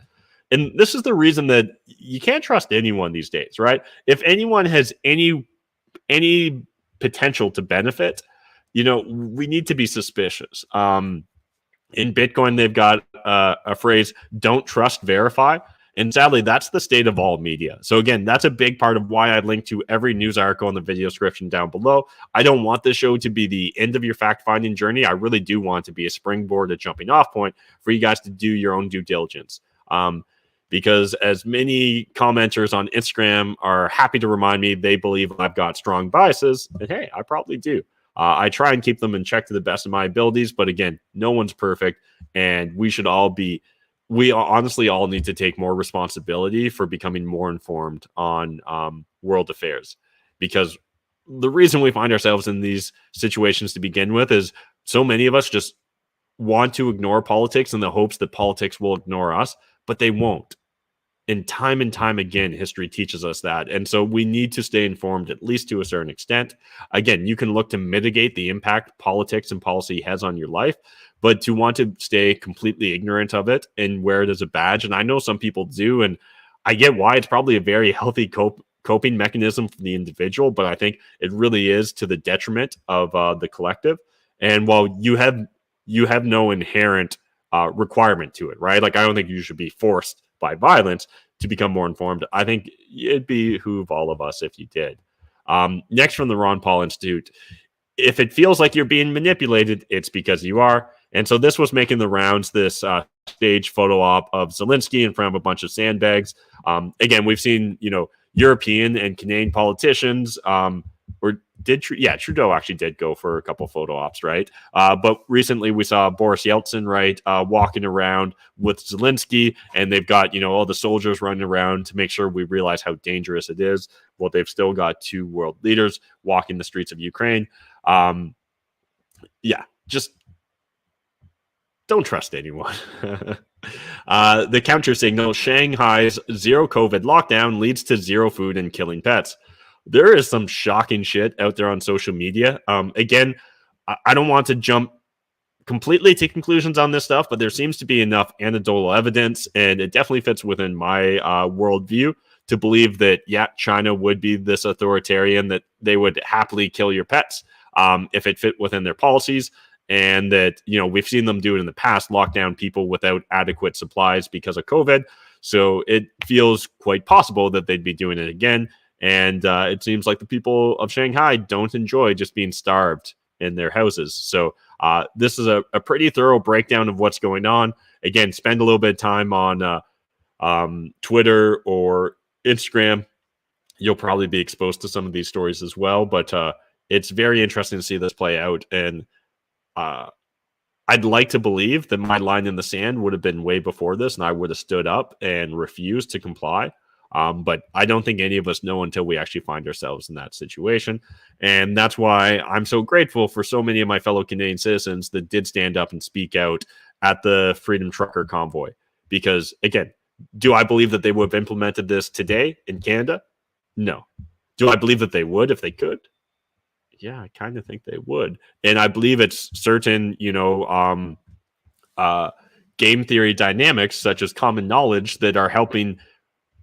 Speaker 2: And this is the reason that you can't trust anyone these days, right? If anyone has any potential to benefit, we need to be suspicious. In Bitcoin, they've got a phrase, don't trust, verify. And sadly, that's the state of all media. So again, that's a big part of why I link to every news article in the video description down below. I don't want this show to be the end of your fact-finding journey. I really do want to be a springboard, a jumping off point for you guys to do your own due diligence. Because as many commenters on Instagram are happy to remind me they believe I've got strong biases, and hey, I probably do. I try and keep them in check to the best of my abilities, but again, no one's perfect, and we honestly all need to take more responsibility for becoming more informed on world affairs. Because the reason we find ourselves in these situations to begin with is so many of us just want to ignore politics in the hopes that politics will ignore us, but they won't. And time again, history teaches us that. And so we need to stay informed, at least to a certain extent. Again, you can look to mitigate the impact politics and policy has on your life, but to want to stay completely ignorant of it and wear it as a badge, and I know some people do, and I get why it's probably a very healthy coping mechanism for the individual, but I think it really is to the detriment of the collective. And while you have no inherent requirement to it, right? Like, I don't think you should be forced by violence to become more informed. I think it'd behoove all of us if you did. Next from the Ron Paul Institute, if it feels like you're being manipulated, it's because you are. And so this was making the rounds, this stage photo op of Zelensky in front of a bunch of sandbags. Again, we've seen, European and Canadian politicians, Trudeau actually did go for a couple photo ops, right? But recently we saw Boris Yeltsin, right, walking around with Zelensky, and they've got, all the soldiers running around to make sure we realize how dangerous it is. Well, they've still got two world leaders walking the streets of Ukraine. Just don't trust anyone. The counter signal, Shanghai's zero COVID lockdown leads to zero food and killing pets. There is some shocking shit out there on social media. Again, I don't want to jump completely to conclusions on this stuff, but there seems to be enough anecdotal evidence, and it definitely fits within my worldview to believe that, China would be this authoritarian, that they would happily kill your pets if it fit within their policies. And that, we've seen them do it in the past, lock down people without adequate supplies because of COVID. So it feels quite possible that they'd be doing it again. And it seems like the people of Shanghai don't enjoy just being starved in their houses. So this is a pretty thorough breakdown of what's going on. Again, spend a little bit of time on Twitter or Instagram. You'll probably be exposed to some of these stories as well, but it's very interesting to see this play out. And I'd like to believe that my line in the sand would have been way before this, and I would have stood up and refused to comply. But I don't think any of us know until we actually find ourselves in that situation. And that's why I'm so grateful for so many of my fellow Canadian citizens that did stand up and speak out at the Freedom Trucker Convoy. Because, again, do I believe that they would have implemented this today in Canada? No. Do I believe that they would if they could? Yeah, I kind of think they would. And I believe it's certain, game theory dynamics, such as common knowledge, that are helping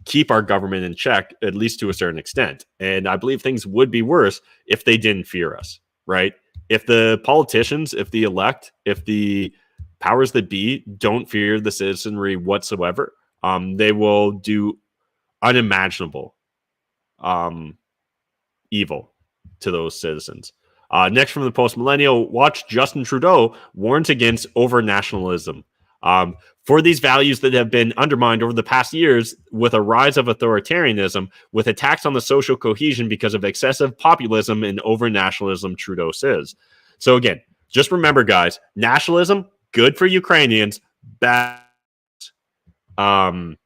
Speaker 2: keep our government in check, at least to a certain extent. And I believe things would be worse if they didn't fear us, right? If the politicians, if the elect, if the powers that be don't fear the citizenry whatsoever, they will do unimaginable evil to those citizens. Next from the post-millennial, watch Justin Trudeau warns against over-nationalism. For these values that have been undermined over the past years with a rise of authoritarianism, with attacks on the social cohesion because of excessive populism and over-nationalism, Trudeau says. So again, just remember, guys, nationalism, good for Ukrainians, bad. And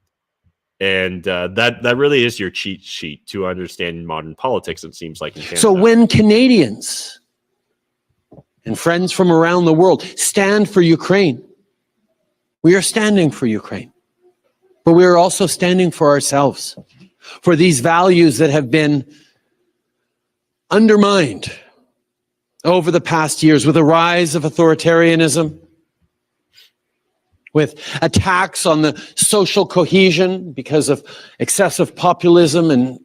Speaker 2: that really is your cheat sheet to understanding modern politics, it seems like in Canada.
Speaker 5: So when Canadians and friends from around the world stand for Ukraine, we are standing for Ukraine. But we are also standing for ourselves, for these values that have been undermined over the past years with a rise of authoritarianism, with attacks on the social cohesion because of excessive populism. And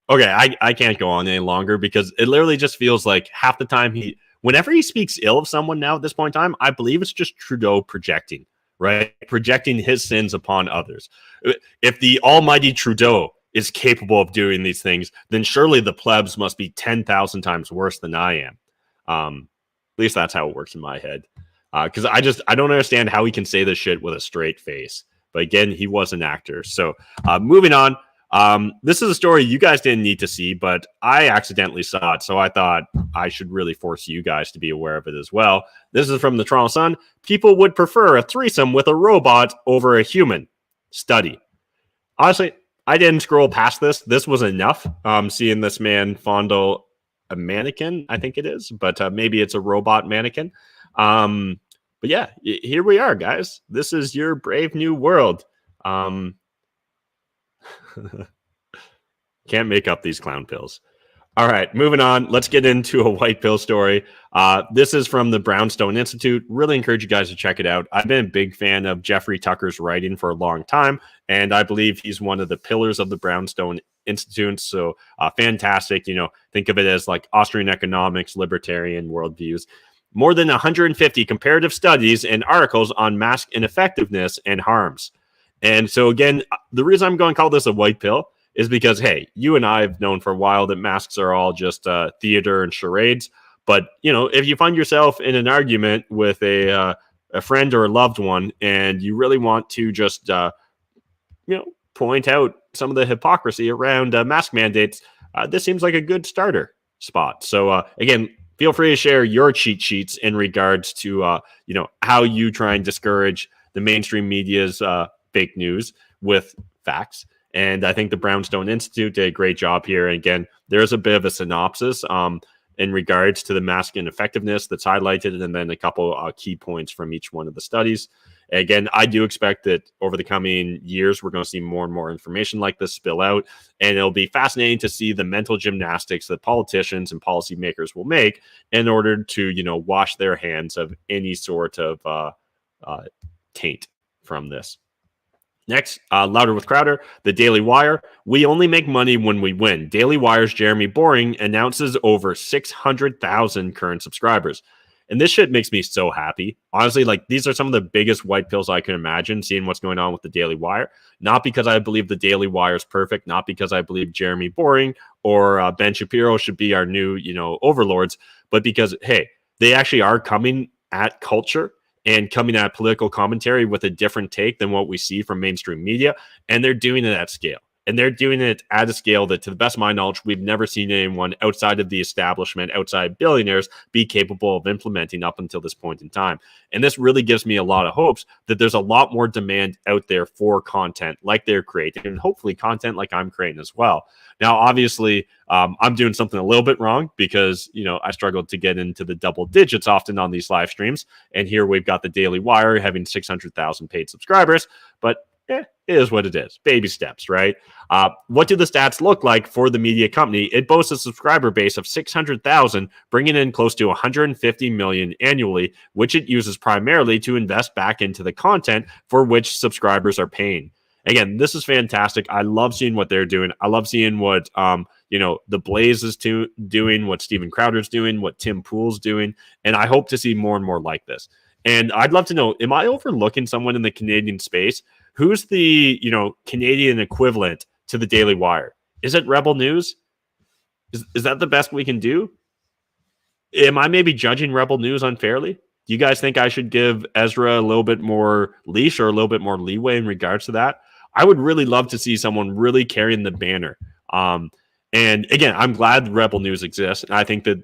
Speaker 2: okay, I can't go on any longer because it literally just feels like half the time whenever he speaks ill of someone now at this point in time, I believe it's just Trudeau projecting, right? Projecting his sins upon others. If the almighty Trudeau is capable of doing these things, then surely the plebs must be 10,000 times worse than I am. At least that's how it works in my head. Because I don't understand how he can say this shit with a straight face. But again, he was an actor. So moving on. This is a story you guys didn't need to see, but I accidentally saw it. So I thought I should really force you guys to be aware of it as well. This is from the Toronto Sun. People would prefer a threesome with a robot over a human. Study. Honestly, I didn't scroll past this. This was enough. Seeing this man fondle a mannequin, I think it is. But maybe it's a robot mannequin. But yeah, here we are, guys. This is your brave new world. Can't make up these clown pills. All right, moving on. Let's get into a white pill story. This is from the Brownstone Institute. Really encourage you guys to check it out. I've been a big fan of Jeffrey Tucker's writing for a long time, and I believe he's one of the pillars of the Brownstone Institute. So fantastic. Think of it as like Austrian economics, libertarian worldviews. More than 150 comparative studies and articles on mask ineffectiveness and harms. And so again, the reason I'm going to call this a white pill is because, hey, you and I have known for a while that masks are all just theater and charades. But, if you find yourself in an argument with a friend or a loved one and you really want to just, point out some of the hypocrisy around mask mandates, this seems like a good starter spot. So, again, feel free to share your cheat sheets in regards to, how you try and discourage the mainstream media's fake news with facts. And I think the Brownstone Institute did a great job here. And again, there's a bit of a synopsis in regards to the mask ineffectiveness that's highlighted, and then a couple key points from each one of the studies. Again, I do expect that over the coming years, we're going to see more and more information like this spill out. And it'll be fascinating to see the mental gymnastics that politicians and policymakers will make in order to, wash their hands of any sort of taint from this. Next, Louder with Crowder, the Daily Wire. We only make money when we win. Daily Wire's Jeremy Boring announces over 600,000 current subscribers. And this shit makes me so happy. Honestly, like these are some of the biggest white pills I can imagine, seeing what's going on with the Daily Wire. Not because I believe the Daily Wire is perfect, not because I believe Jeremy Boring or Ben Shapiro should be our new, overlords, but because, hey, they actually are coming at culture and coming at political commentary with a different take than what we see from mainstream media. And they're doing it at scale. And they're doing it at a scale that, to the best of my knowledge, we've never seen anyone outside of the establishment, outside billionaires, be capable of implementing up until this point in time. And this really gives me a lot of hopes that there's a lot more demand out there for content like they're creating, and hopefully content like I'm creating as well. Now, obviously, I'm doing something a little bit wrong because, I struggled to get into the double digits often on these live streams. And here we've got the Daily Wire having 600,000 paid subscribers, but it is what it is. Baby steps, right? What do the stats look like for the media company? It boasts a subscriber base of 600,000, bringing in close to 150 million annually, which it uses primarily to invest back into the content for which subscribers are paying. Again, this is fantastic. I love seeing what they're doing. I love seeing what the Blaze is doing, what Steven Crowder's doing, what Tim Pool's doing, and I hope to see more and more like this. And I'd love to know, am I overlooking someone in the Canadian space? Who's the, Canadian equivalent to the Daily Wire? Is it Rebel News? Is that the best we can do? Am I maybe judging Rebel News unfairly? Do you guys think I should give Ezra a little bit more leash or a little bit more leeway in regards to that? I would really love to see someone really carrying the banner. And again, I'm glad Rebel News exists. And I think that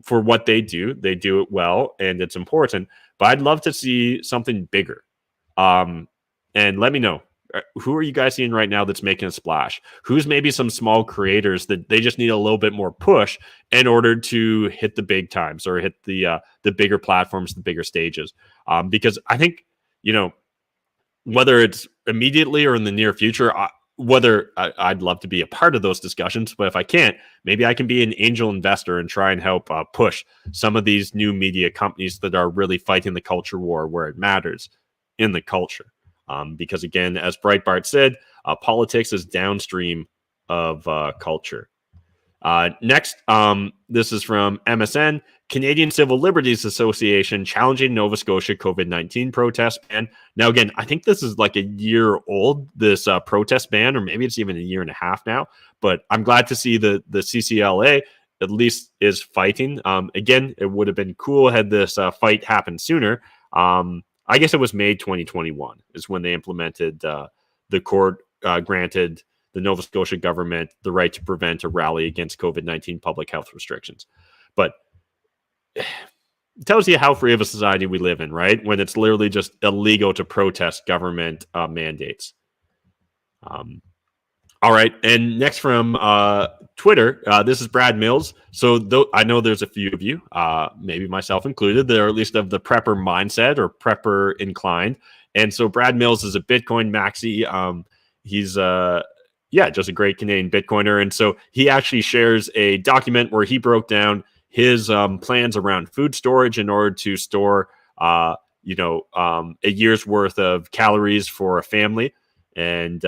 Speaker 2: for what they do it well, and it's important. But I'd love to see something bigger. And let me know, who are you guys seeing right now that's making a splash? Who's maybe some small creators that they just need a little bit more push in order to hit the big times or hit the bigger platforms, the bigger stages? Because I think, whether it's immediately or in the near future, I'd love to be a part of those discussions, but if I can't, maybe I can be an angel investor and try and help push some of these new media companies that are really fighting the culture war where it matters in the culture. Because again, as Breitbart said, politics is downstream of culture. Next, this is from MSN. Canadian Civil Liberties Association challenging Nova Scotia COVID-19 protest ban. Now, again, I think this is like a year old, this protest ban, or maybe it's even a year and a half now. But I'm glad to see the CCLA at least is fighting. Again, it would have been cool had this fight happened sooner. I guess it was May 2021 is when they implemented the court granted the Nova Scotia government the right to prevent a rally against COVID-19 public health restrictions. But it tells you how free of a society we live in, right? When it's literally just illegal to protest government mandates. All right. And next from Twitter, this is Brad Mills. So I know there's a few of you, maybe myself included, that are at least of the prepper mindset or prepper inclined. And so Brad Mills is a Bitcoin maxi. He's just a great Canadian Bitcoiner. And so he actually shares a document where he broke down his plans around food storage in order to store, a year's worth of calories for a family. And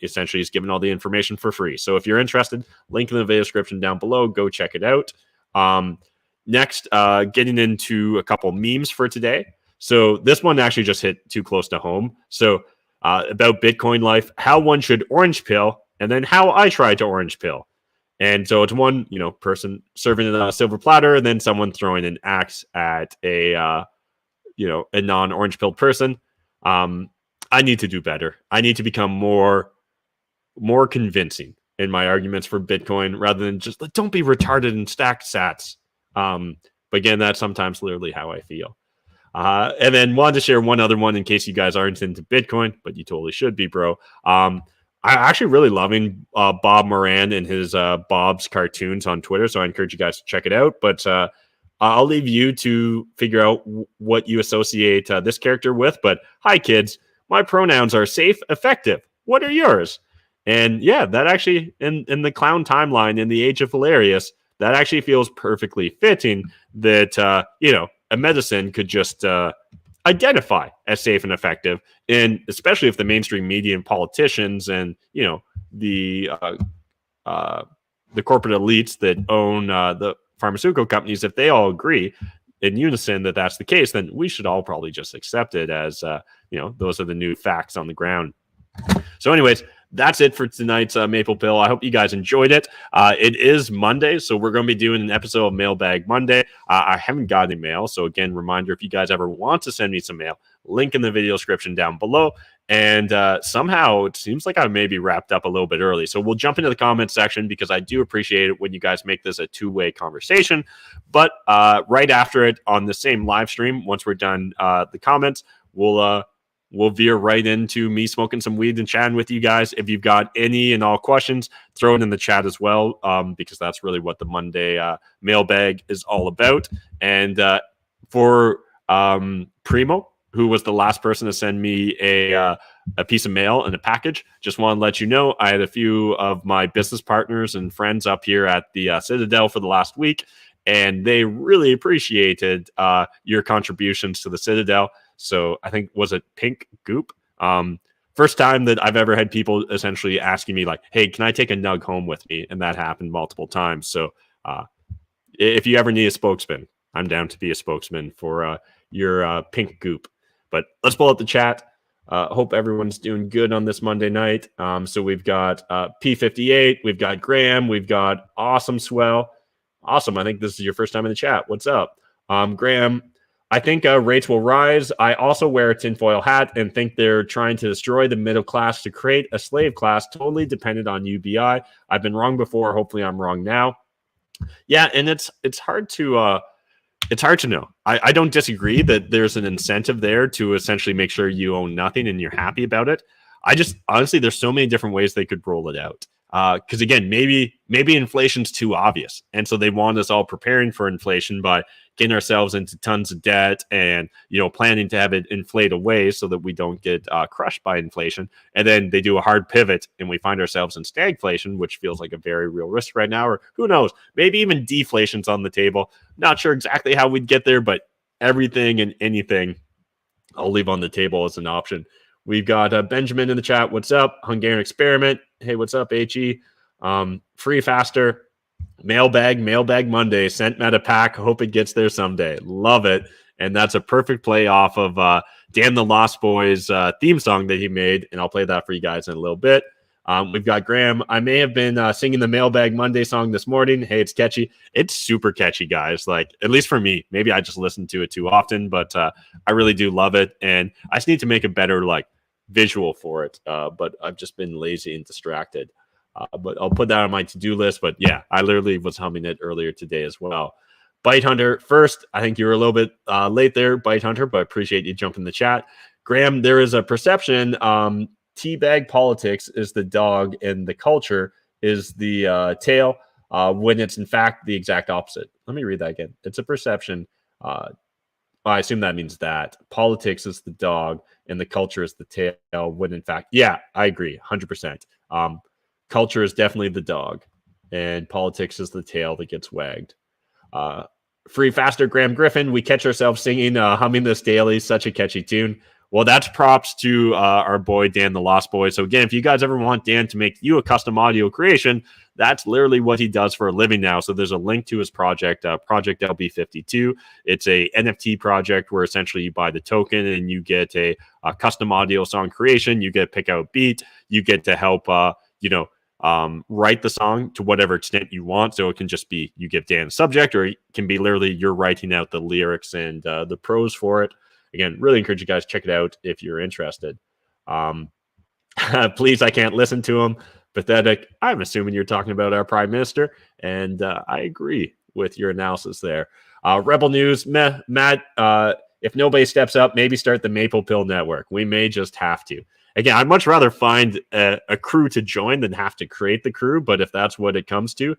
Speaker 2: essentially he's given all the information for free. So if you're interested, link in the video description down below. Go check it out. Next, getting into a couple memes for today. So this one actually just hit too close to home. So about Bitcoin life, how one should orange pill, and then how I tried to orange pill. And so it's one, person serving it on a silver platter, and then someone throwing an axe at a non-orange pilled person. I need to do better. I need to become more convincing in my arguments for Bitcoin rather than just don't be retarded and stack sats. But again, that's sometimes literally how I feel. And then wanted to share one other one in case you guys aren't into Bitcoin, but you totally should be, bro. I'm actually really loving Bob Moran and his Bob's cartoons on Twitter, so I encourage you guys to check it out. But I'll leave you to figure out what you associate this character with. But hi, kids. My pronouns are safe, effective. What are yours? And yeah, that actually, in the clown timeline, in the age of hilarious, that actually feels perfectly fitting that, a medicine could just identify as safe and effective. And especially if the mainstream media and politicians and, the corporate elites that own the pharmaceutical companies, if they all agree, in unison that that's the case, then we should all probably just accept it as, those are the new facts on the ground. So anyways, that's it for tonight's Maple Pill. I hope you guys enjoyed it. It is Monday, so we're going to be doing an episode of Mailbag Monday. I haven't got any mail, so again, reminder, if you guys ever want to send me some mail, link in the video description down below. And somehow it seems like I may be wrapped up a little bit early. So we'll jump into the comments section because I do appreciate it when you guys make this a two-way conversation. But right after it on the same live stream, once we're done the comments, we'll veer right into me smoking some weed and chatting with you guys. If you've got any and all questions, throw it in the chat as well, because that's really what the Monday mailbag is all about. And for Primo, who was the last person to send me a piece of mail and a package, just want to let you know I had a few of my business partners and friends up here at the Citadel for the last week, and they really appreciated your contributions to the Citadel. So I think, was it Pink Goop? First time that I've ever had people essentially asking me like, hey, can I take a nug home with me? And that happened multiple times. So if you ever need a spokesman, I'm down to be a spokesman for your Pink Goop. But let's pull up the chat. Hope everyone's doing good on this Monday night. So we've got P58, we've got Graham, we've got Awesome Swell. Awesome. I think this is your first time in the chat. What's up? Graham, I think rates will rise. I also wear a tinfoil hat and think they're trying to destroy the middle class to create a slave class totally dependent on UBI. I've been wrong before. Hopefully I'm wrong now. Yeah, and it's hard to know. I don't disagree that there's an incentive there to essentially make sure you own nothing and you're happy about it. I just, honestly, there's so many different ways they could roll it out. Because again, maybe inflation's too obvious. And so they want us all preparing for inflation by getting ourselves into tons of debt and, planning to have it inflate away so that we don't get crushed by inflation. And then they do a hard pivot and we find ourselves in stagflation, which feels like a very real risk right now. Or who knows, maybe even deflation's on the table. Not sure exactly how we'd get there, but everything and anything I'll leave on the table as an option. We've got Benjamin in the chat. What's up? Hungarian Experiment. Hey, what's up, HE? Free Faster. Mailbag Monday. Sent Meta Pack. Hope it gets there someday. Love it. And that's a perfect play off of Dan the Lost Boys theme song that he made. And I'll play that for you guys in a little bit. We've got Graham. I may have been singing the Mailbag Monday song this morning. Hey, it's catchy. It's super catchy, guys. Like, at least for me. Maybe I just listen to it too often, but I really do love it. And I just need to make a better, visual for it. But I've just been lazy and distracted. But I'll put that on my to-do list. But yeah, I literally was humming it earlier today as well. Bite Hunter, first, I think you were a little bit late there, Bite Hunter, but I appreciate you jumping in the chat. Graham, there is a perception teabag politics is the dog and the culture is the tail, when it's in fact the exact opposite. Let me read that again. It's a perception. I assume that means that politics is the dog and the culture is the tail, when in fact, yeah, I agree 100%. Culture is definitely the dog and politics is the tail that gets wagged. Free Faster, Graham Griffin, we catch ourselves singing Humming This Daily, such a catchy tune. Well, that's props to our boy Dan the Lost Boy. So again, if you guys ever want Dan to make you a custom audio creation, that's literally what he does for a living now. So there's a link to his project, Project LB52. It's a NFT project where essentially you buy the token and you get a custom audio song creation. You get to pick out beat. You get to help, write the song to whatever extent you want. So it can just be you give Dan the subject, or it can be literally you're writing out the lyrics and the prose for it. Again, really encourage you guys, check it out if you're interested. Please, I can't listen to him. Pathetic. I'm assuming you're talking about our prime minister, and I agree with your analysis there. Rebel News, Matt, if nobody steps up, maybe start the Maple Pill Network. We may just have to. Again, I'd much rather find a crew to join than have to create the crew, but if that's what it comes to,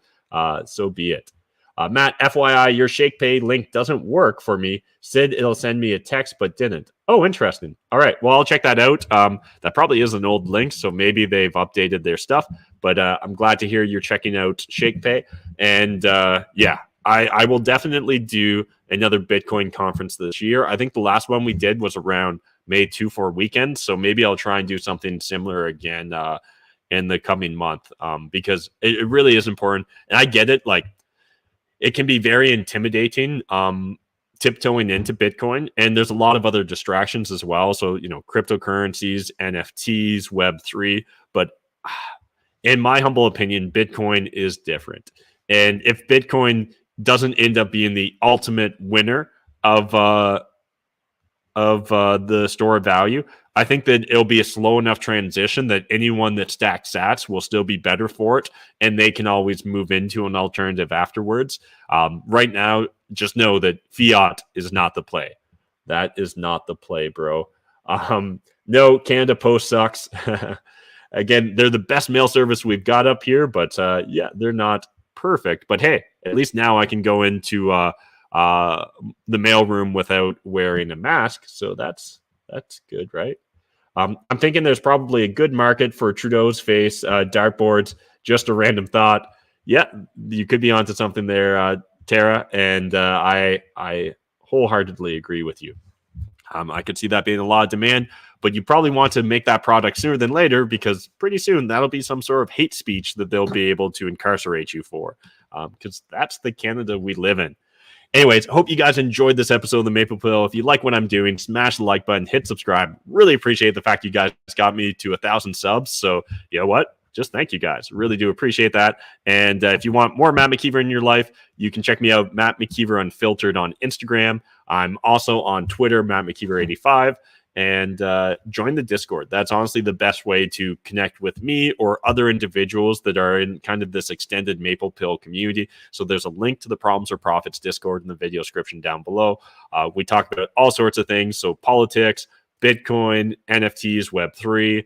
Speaker 2: so be it. Matt, FYI, your Shakepay link doesn't work for me. Sid, it'll send me a text, but didn't. Oh, interesting. All right. Well, I'll check that out. That probably is an old link, so maybe they've updated their stuff. But I'm glad to hear you're checking out Shakepay. And yeah, I will definitely do another Bitcoin conference this year. I think the last one we did was around May 2-4 weekend. So maybe I'll try and do something similar again in the coming month, because it really is important. And I get it. Like, it can be very intimidating tiptoeing into Bitcoin, and there's a lot of other distractions as well. So, cryptocurrencies, NFTs, Web3, but in my humble opinion, Bitcoin is different. And if Bitcoin doesn't end up being the ultimate winner of the store of value, I think that it'll be a slow enough transition that anyone that stacks sats will still be better for it, and they can always move into an alternative afterwards. Right now, just know that fiat is not the play. That is not the play, bro. No, Canada Post sucks. Again, they're the best mail service we've got up here, but yeah, they're not perfect. But hey, at least now I can go into the mailroom without wearing a mask, so that's good, right? I'm thinking there's probably a good market for Trudeau's face dartboards. Just a random thought. Yeah, you could be onto something there, Tara, and I wholeheartedly agree with you. I could see that being a lot of demand, but you probably want to make that product sooner than later, because pretty soon that'll be some sort of hate speech that they'll be able to incarcerate you for, because that's the Canada we live in. Anyways, hope you guys enjoyed this episode of the Maple Pill. If you like what I'm doing, smash the like button, hit subscribe. Really appreciate the fact you guys got me to 1,000 subs. So you know what? Just thank you guys. Really do appreciate that. And if you want more Matt McKeever in your life, you can check me out, Matt McKeever Unfiltered on Instagram. I'm also on Twitter, Matt McKeever85. And join the Discord. That's honestly the best way to connect with me or other individuals that are in kind of this extended Maple Pill community. So there's a link to the Problems or Profits Discord in the video description down below. We talk about all sorts of things. So politics, Bitcoin, NFTs, Web3.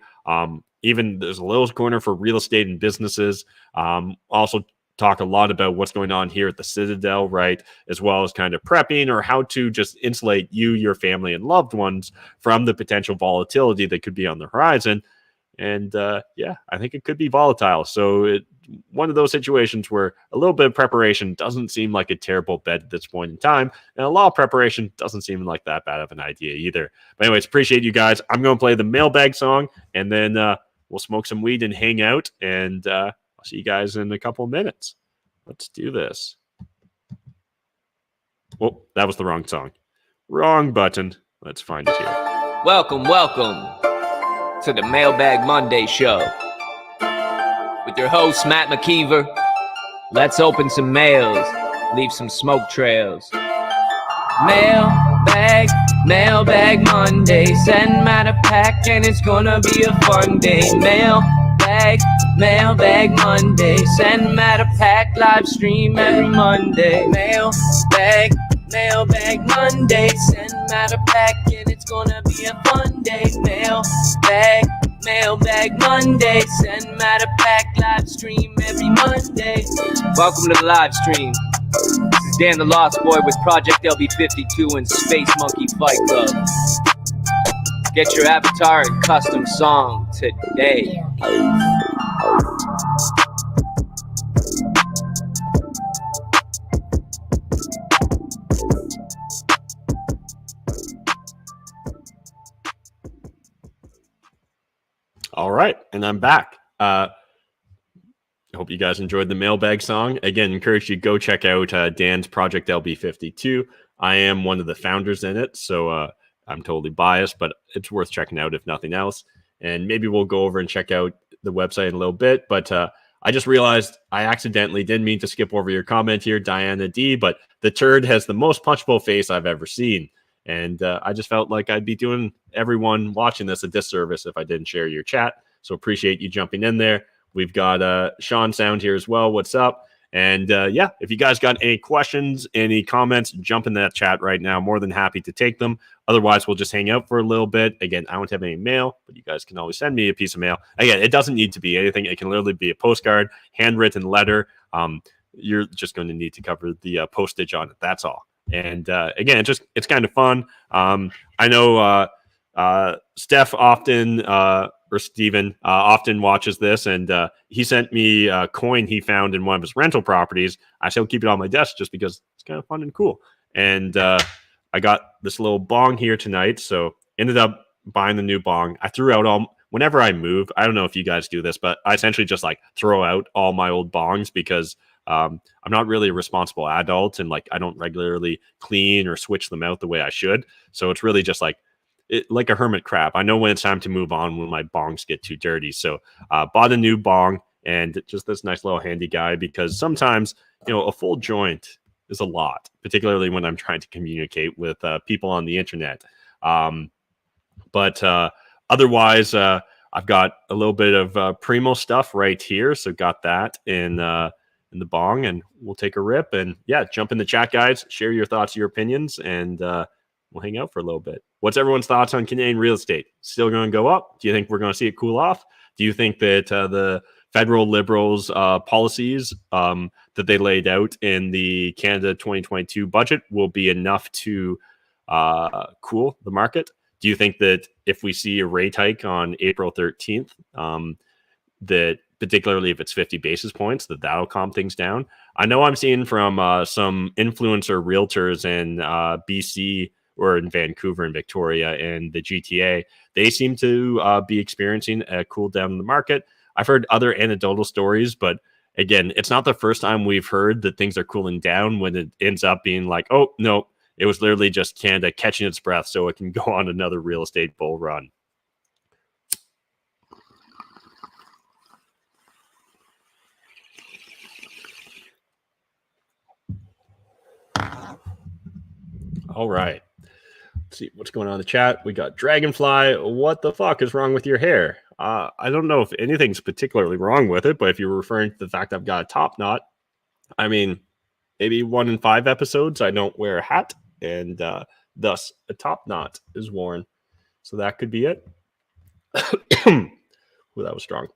Speaker 2: Even there's a little corner for real estate and businesses. Also talk a lot about what's going on here at the Citadel, right? As well as kind of prepping or how to just insulate you, your family, and loved ones from the potential volatility that could be on the horizon. And yeah, I think it could be volatile. So one of those situations where a little bit of preparation doesn't seem like a terrible bet at this point in time. And a lot of preparation doesn't seem like that bad of an idea either. But anyways, appreciate you guys. I'm going to play the mailbag song, and then we'll smoke some weed and hang out. And I'll see you guys in a couple of minutes. Let's do this. Oh, that was the wrong song. Wrong button. Let's find it here.
Speaker 1: Welcome to the Mailbag Monday show with your host, Matt McKeever. Let's open some mails, leave some smoke trails. Mailbag Monday. Send Matt a pack and it's gonna be a fun day. Mailbag Monday. Send Matt a pack, live stream every Monday. Mailbag Monday. Send Matt a pack and it's gonna be a fun day. Mailbag Monday. Send Matt a pack, live stream every Monday. Welcome to the live stream. This is Dan the Lost Boy with Project LB52 and Space Monkey Fight Club. Get your avatar and custom song today.
Speaker 2: All right, and I'm back. I hope you guys enjoyed the mailbag song. Again, encourage you to go check out Dan's Project LB52. I am one of the founders in it, so I'm totally biased, but it's worth checking out if nothing else. And maybe we'll go over and check out the website in a little bit. But I just realized I accidentally didn't mean to skip over your comment here, Diana D, but the turd has the most punchable face I've ever seen. And I just felt like I'd be doing everyone watching this a disservice if I didn't share your chat. So appreciate you jumping in there. We've got Sean Sound here as well. What's up? And yeah, if you guys got any questions, any comments, jump in that chat right now. More than happy to take them. Otherwise, we'll just hang out for a little bit. Again, I don't have any mail, but you guys can always send me a piece of mail. Again, it doesn't need to be anything. It can literally be a postcard, handwritten letter. You're just going to need to cover the postage on it. That's all. And again, it's kind of fun. I know Steph often or Steven often watches this, and he sent me a coin he found in one of his rental properties. I still keep it on my desk just because it's kind of fun and cool. And I got this little bong here tonight, so ended up buying the new bong. I threw out whenever I move. I don't know if you guys do this, but I essentially just like throw out all my old bongs because I'm not really a responsible adult, and like I don't regularly clean or switch them out the way I should. So it's really just like like a hermit crab. I know when it's time to move on when my bongs get too dirty. So bought a new bong and just this nice little handy guy, because sometimes, you know, a full joint is a lot, particularly when I'm trying to communicate with people on the internet. But otherwise, I've got a little bit of Primo stuff right here. So got that in the bong, and we'll take a rip. And yeah, jump in the chat, guys. Share your thoughts, your opinions, and we'll hang out for a little bit. What's everyone's thoughts on Canadian real estate? Still going to go up? Do you think we're going to see it cool off? Do you think that the federal Liberals' policies that they laid out in the Canada 2022 budget will be enough to cool the market? Do you think that if we see a rate hike on April 13th, that particularly if it's 50 basis points, that'll calm things down? I know I'm seeing from some influencer realtors in BC or in Vancouver and Victoria and the GTA, they seem to be experiencing a cool down in the market. I've heard other anecdotal stories, but again, it's not the first time we've heard that things are cooling down when it ends up being like, oh, no, it was literally just Canada catching its breath so it can go on another real estate bull run. All right. Let's see what's going on in the chat. We got Dragonfly. What the fuck is wrong with your hair? I don't know if anything's particularly wrong with it, but if you're referring to the fact I've got a top knot, I mean, maybe 1 in 5 episodes I don't wear a hat, and thus a top knot is worn. So that could be it. Ooh, that was strong.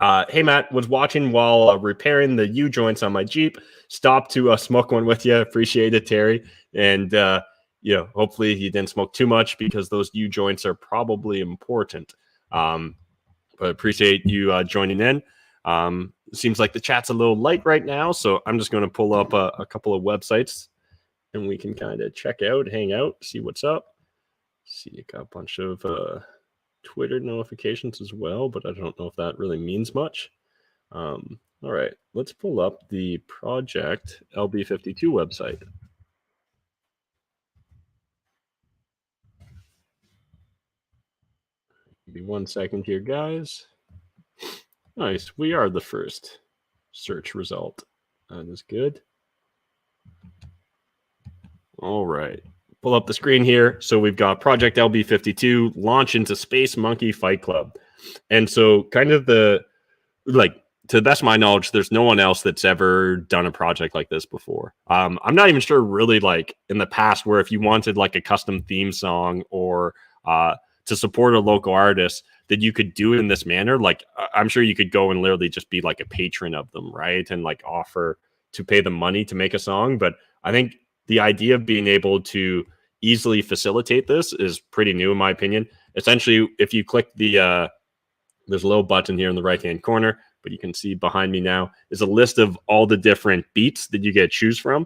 Speaker 2: Hey, Matt, was watching while repairing the U-joints on my Jeep. Stopped to smoke one with you. Appreciate it, Terry. And, you know, hopefully you didn't smoke too much, because those U-joints are probably important. But appreciate you joining in. Seems like the chat's a little light right now, so I'm just going to pull up a couple of websites, and we can kind of check out, hang out, see what's up. See, you got a bunch of Twitter notifications as well, but I don't know if that really means much. All right, let's pull up the Project LB52 website. Give me 1 second here, guys. Nice, we are the first search result. That is good. All right, pull up the screen here. So we've got Project LB52, launch into Space Monkey Fight Club. And so kind of to the best of my knowledge, there's no one else that's ever done a project like this before. I'm not even sure really, like in the past, where if you wanted like a custom theme song or to support a local artist, that you could do it in this manner. Like I'm sure you could go and literally just be like a patron of them, right? And like offer to pay them money to make a song. But I think the idea of being able to easily facilitate this is pretty new, in my opinion. Essentially, if you click the, there's a little button here in the right-hand corner, but you can see behind me now is a list of all the different beats that you get to choose from.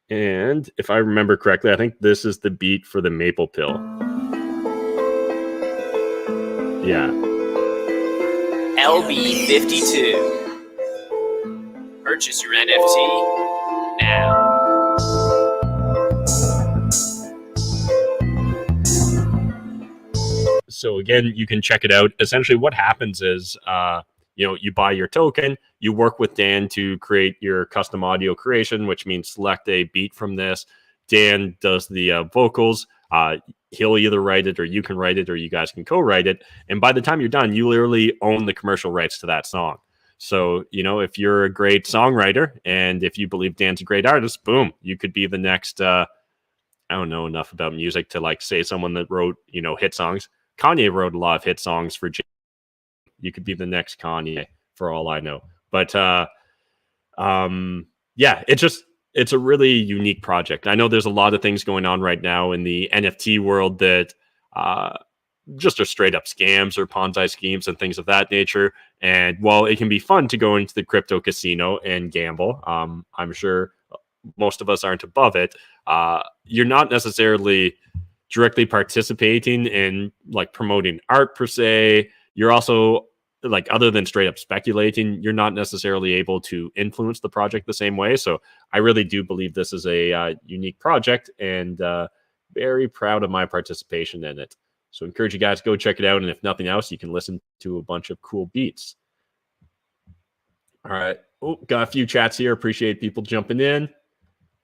Speaker 2: And if I remember correctly, I think this is the beat for the Maple Pill. Yeah.
Speaker 1: LB52. Purchase your NFT now.
Speaker 2: So again, you can check it out. Essentially what happens is, you know, you buy your token, you work with Dan to create your custom audio creation, which means select a beat from this. Dan does the vocals. He'll either write it, or you can write it, or you guys can co-write it. And by the time you're done, you literally own the commercial rights to that song. So, you know, if you're a great songwriter and if you believe Dan's a great artist, boom, you could be the next, I don't know enough about music to like say someone that wrote, you know, hit songs. Kanye wrote a lot of hit songs for Jay. You could be the next Kanye for all I know. But yeah, it's a really unique project. I know there's a lot of things going on right now in the NFT world that just are straight up scams or Ponzi schemes and things of that nature. And while it can be fun to go into the crypto casino and gamble, I'm sure most of us aren't above it. You're not necessarily directly participating in like promoting art per se. You're also like other than straight up speculating, you're not necessarily able to influence the project the same way. So I really do believe this is a unique project, and very proud of my participation in it. So encourage you guys to go check it out. And if nothing else, you can listen to a bunch of cool beats. All right. Oh, got a few chats here. Appreciate people jumping in.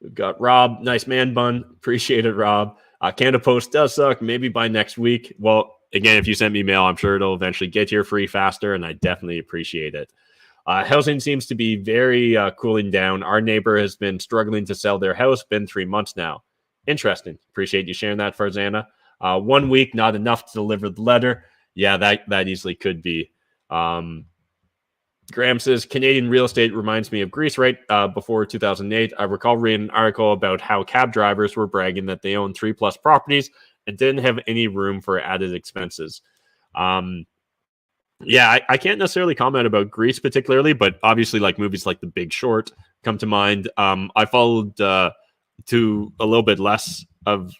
Speaker 2: We've got Rob, nice man bun. Appreciate it, Rob. Canada Post does suck. Maybe by next week. Well, again, if you send me mail, I'm sure it'll eventually get here free faster, and I definitely appreciate it. Housing seems to be very cooling down. Our neighbor has been struggling to sell their house. Been 3 months now. Interesting. Appreciate you sharing that, Farzana. 1 week, not enough to deliver the letter. Yeah, that easily could be. Graham says, Canadian real estate reminds me of Greece right before 2008. I recall reading an article about how cab drivers were bragging that they own 3+ properties and didn't have any room for added expenses. Yeah, I can't necessarily comment about Greece particularly, but obviously like movies like The Big Short come to mind. I followed to a little bit less of,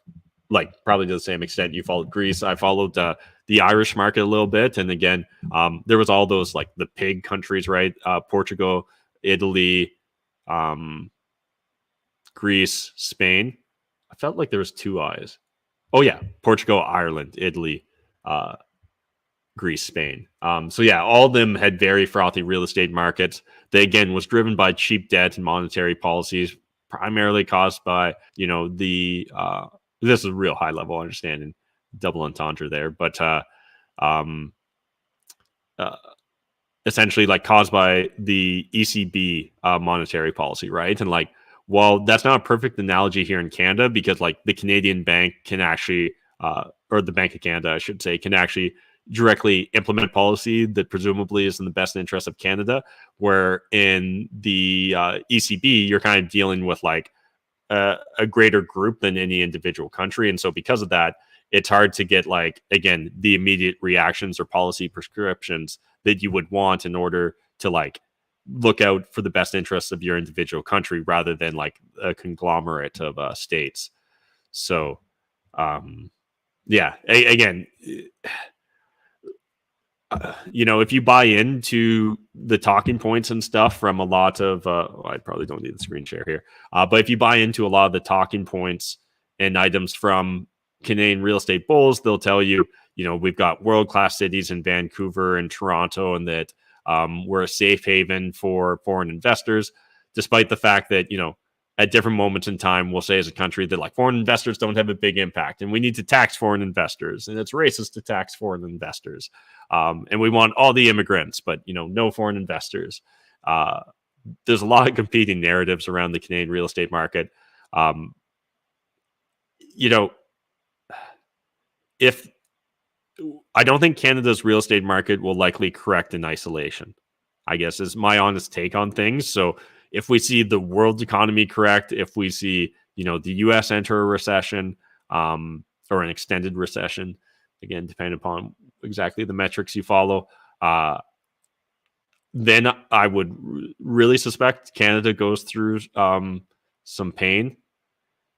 Speaker 2: like, probably to the same extent you followed Greece. I followed the Irish market a little bit. And again, there was all those like the pig countries, right? Portugal, Italy, Greece, Spain. I felt like there was 2 I's. Oh yeah, Portugal, Ireland, Italy, Greece, Spain. So yeah, all of them had very frothy real estate markets. They again was driven by cheap debt and monetary policies, primarily caused by, you know, the this is a real high level understanding, double entendre there, but essentially like caused by the ECB monetary policy, right? And like, while that's not a perfect analogy here in Canada, because like the Canadian bank can actually, or the Bank of Canada, I should say, can actually directly implement policy that presumably is in the best interest of Canada, where in the ECB, you're kind of dealing with like a greater group than any individual country. And so because of that, it's hard to get like, again, the immediate reactions or policy prescriptions that you would want in order to like look out for the best interests of your individual country rather than like a conglomerate of states. So, yeah, again, you know, if you buy into the talking points and stuff from a lot of, I probably don't need the screen share here, but if you buy into a lot of the talking points and items from Canadian real estate bulls, they'll tell you, you know, we've got world-class cities in Vancouver and Toronto, and that we're a safe haven for foreign investors, despite the fact that, you know, at different moments in time, we'll say as a country that like foreign investors don't have a big impact and we need to tax foreign investors, and it's racist to tax foreign investors. And we want all the immigrants, but, you know, no foreign investors. There's a lot of competing narratives around the Canadian real estate market. You know, if I don't think Canada's real estate market will likely correct in isolation, I guess is my honest take on things. So if we see the world economy correct, if we see, you know, the US enter a recession, or an extended recession, again, depending upon exactly the metrics you follow, then I would really suspect Canada goes through some pain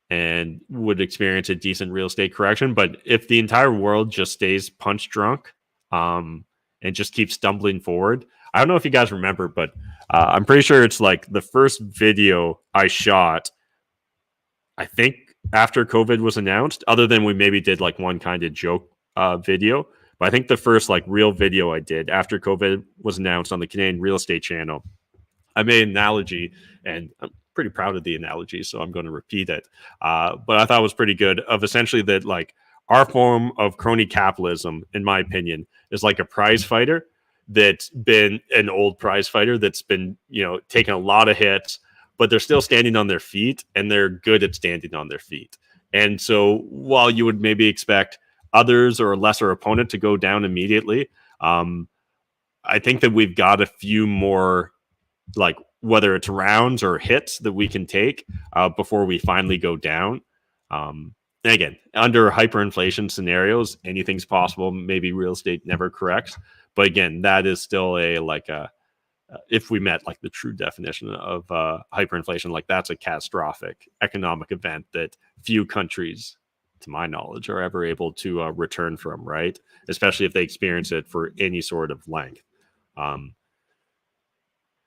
Speaker 2: and would experience a decent real estate correction. But if the entire world just stays punch drunk and just keeps stumbling forward, I don't know if you guys remember, but I'm pretty sure it's like the first video I shot, I think after COVID was announced, other than we maybe did like one kind of joke video. But I think the first like real video I did after COVID was announced on the Canadian Real Estate Channel, I made an analogy, and I'm pretty proud of the analogy, so I'm going to repeat it. But I thought it was pretty good, of essentially that like our form of crony capitalism, in my opinion, is like a prize fighter that's been an old prize fighter that's been, you know, taking a lot of hits, but they're still standing on their feet, and they're good at standing on their feet. And so while you would maybe expect others or a lesser opponent to go down immediately, I think that we've got a few more, like, whether it's rounds or hits that we can take before we finally go down. Again, under hyperinflation scenarios, anything's possible. Maybe real estate never corrects. But again, that is still a, like a, if we met like the true definition of hyperinflation, like that's a catastrophic economic event that few countries, to my knowledge, are ever able to return from, right? Especially if they experience it for any sort of length.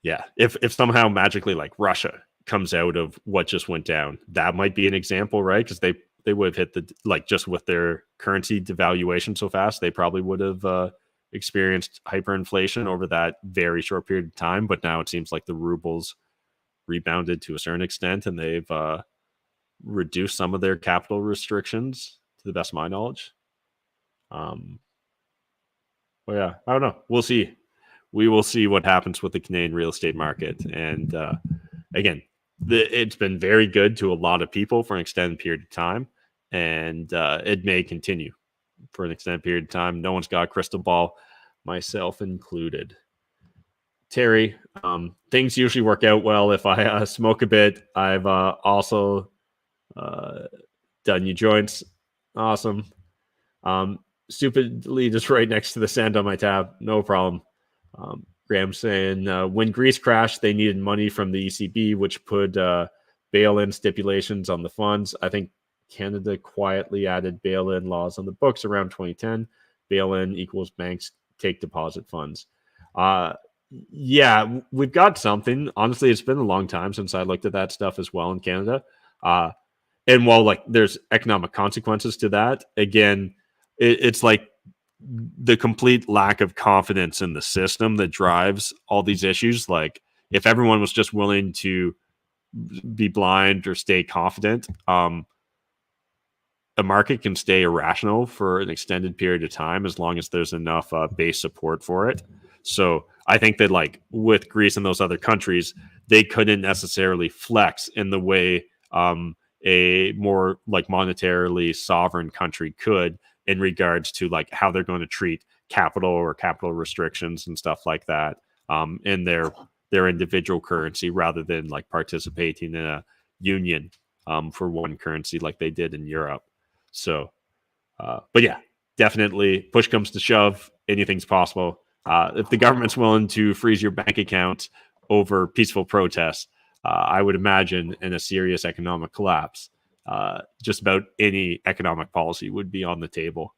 Speaker 2: Yeah, if somehow magically like Russia comes out of what just went down, that might be an example, right? Because they would have hit the, like, just with their currency devaluation so fast, they probably would have experienced hyperinflation over that very short period of time. But now it seems like the ruble's rebounded to a certain extent, and they've reduced some of their capital restrictions, to the best of my knowledge. Well, yeah, I don't know. We'll see. We will see what happens with the Canadian real estate market. And again, it's been very good to a lot of people for an extended period of time, and it may continue for an extended period of time. No one's got a crystal ball, myself included. Terry, things usually work out well if I smoke a bit. I've also done new joints. Awesome. Stupidly just right next to the send on my tab. No problem. Graham saying, when Greece crashed, they needed money from the ECB, which put bail-in stipulations on the funds. I think Canada quietly added bail-in laws on the books around 2010. Bail-in equals banks take deposit funds. Yeah, we've got something. Honestly, it's been a long time since I looked at that stuff as well in Canada. And while like there's economic consequences to that, again, it's like the complete lack of confidence in the system that drives all these issues. Like if everyone was just willing to be blind or stay confident, a market can stay irrational for an extended period of time as long as there's enough base support for it. So I think that like with Greece and those other countries, they couldn't necessarily flex in the way a more like monetarily sovereign country could, in regards to like how they're going to treat capital or capital restrictions and stuff like that in their individual currency, rather than like participating in a union for one currency like they did in Europe. So, but yeah, definitely push comes to shove, anything's possible. If the government's willing to freeze your bank account over peaceful protests, I would imagine in a serious economic collapse, just about any economic policy would be on the table.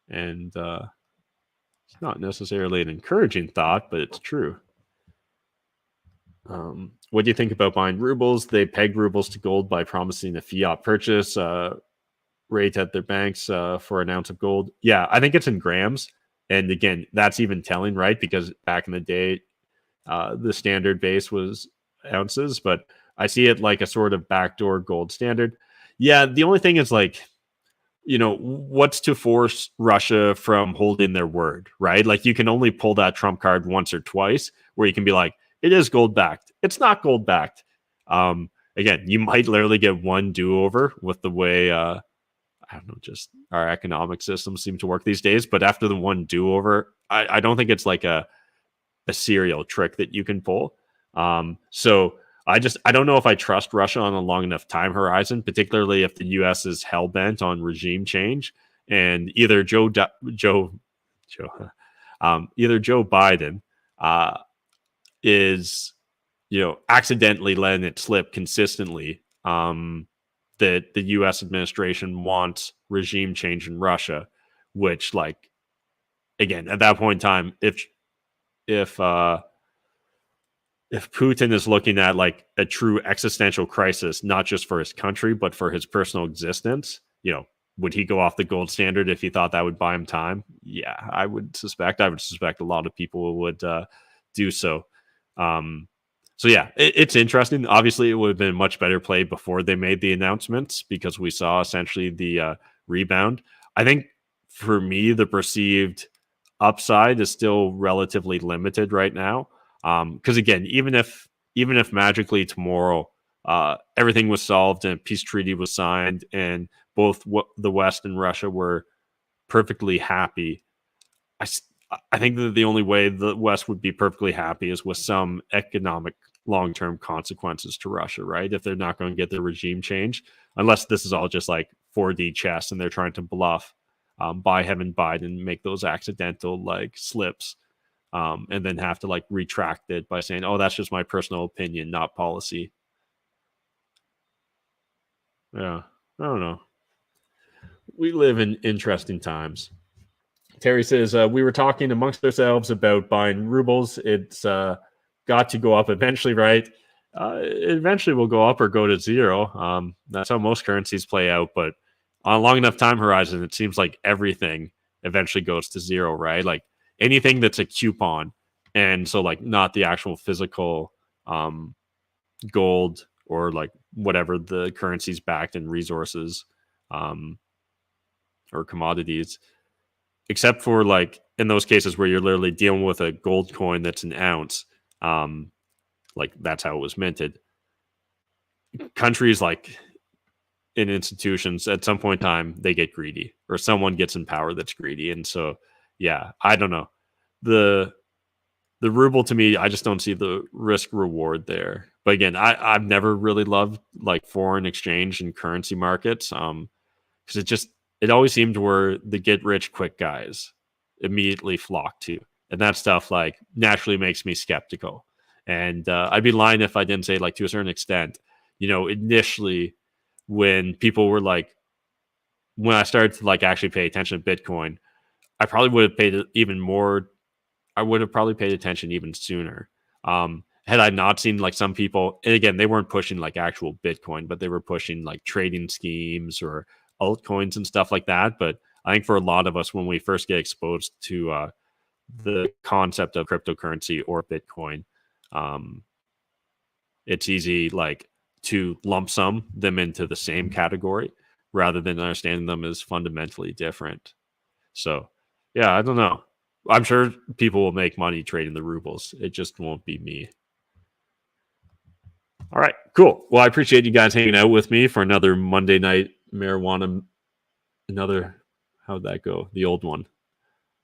Speaker 2: And it's not necessarily an encouraging thought, but it's true. What do you think about buying rubles? They peg rubles to gold by promising a fiat purchase rate at their banks for an ounce of gold. Yeah, I think it's in grams. And again, that's even telling, right? Because back in the day, the standard base was ounces, but I see it like a sort of backdoor gold standard. Yeah, the only thing is like, you know, what's to force Russia from holding their word, right? Like you can only pull that trump card once or twice where you can be like, it is gold backed. It's not gold backed. Again, you might literally get one do-over with the way, I don't know, just our economic systems seem to work these days. But after the one do-over, I don't think it's like a serial trick that you can pull. So I don't know if I trust Russia on a long enough time horizon, particularly if the U.S. is hell bent on regime change, and either Joe Biden is, you know, accidentally letting it slip consistently that the U.S. administration wants regime change in Russia, which, like, again, at that point in time, if Putin is looking at like a true existential crisis, not just for his country, but for his personal existence, you know, would he go off the gold standard if he thought that would buy him time? Yeah, I would suspect a lot of people would do so. So yeah, it's interesting. Obviously, it would have been a much better play before they made the announcements, because we saw essentially the rebound. I think for me, the perceived upside is still relatively limited right now. Because again, even if magically tomorrow everything was solved and a peace treaty was signed and both the West and Russia were perfectly happy, I think that the only way the West would be perfectly happy is with some economic long-term consequences to Russia, right? If they're not going to get their regime change, unless this is all just like 4D chess and they're trying to bluff, by having Biden make those accidental like slips, and then have to like retract it by saying, "Oh, that's just my personal opinion, not policy." Yeah, I don't know. We live in interesting times. Terry says, we were talking amongst ourselves about buying rubles. It's got to go up eventually, right? It eventually will go up or go to zero. That's how most currencies play out. But on a long enough time horizon, it seems like everything eventually goes to zero, right? Like anything that's a coupon. And so like not the actual physical gold or like whatever the currency's backed in resources or commodities, except for like in those cases where you're literally dealing with a gold coin that's an ounce. Like that's how it was minted. Countries like in institutions at some point in time, they get greedy or someone gets in power that's greedy. And so, yeah, I don't know. The ruble to me, I just don't see the risk reward there. But again, I've never really loved like foreign exchange and currency markets. Because it always seemed where the get rich quick guys immediately flock to. And that stuff like naturally makes me skeptical. And I'd be lying if I didn't say like to a certain extent, you know, initially when people were like, when I started to like actually pay attention to Bitcoin, I probably would have paid even more. I would have probably paid attention even sooner. Had I not seen like some people, and again, they weren't pushing like actual Bitcoin, but they were pushing like trading schemes or altcoins and stuff like that. But I think for a lot of us, when we first get exposed to the concept of cryptocurrency or Bitcoin, it's easy like to lump sum them into the same category rather than understanding them as fundamentally different. So yeah, I don't know. I'm sure people will make money trading the rubles. It just won't be me. All right, cool. Well, I appreciate you guys hanging out with me for another Monday night marijuana. How'd that go? The old one.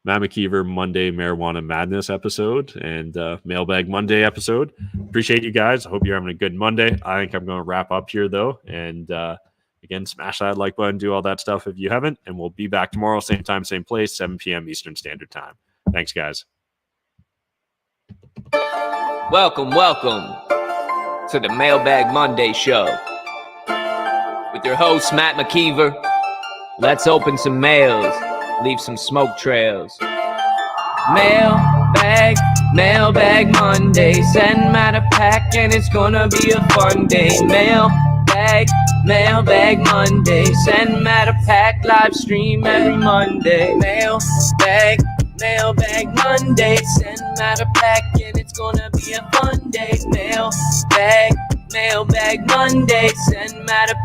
Speaker 2: Matt McKeever Monday Marijuana Madness episode and Mailbag Monday episode. Appreciate you guys. I hope you're having a good Monday. I think I'm going to wrap up here though. And again, smash that like button, do all that stuff if you haven't. And we'll be back tomorrow, same time, same place, 7 p.m. Eastern Standard Time. Thanks, guys.
Speaker 1: Welcome to the Mailbag Monday show with your host, Matt McKeever. Let's open some mails, leave some smoke trails. Mailbag Monday. Send Matt a pack and it's gonna be a fun day. Mailbag Monday. Send Matt a pack, live stream every Monday. Mailbag Monday. Send Matt a pack and it's gonna be a fun day. Mailbag Monday. Send Matt a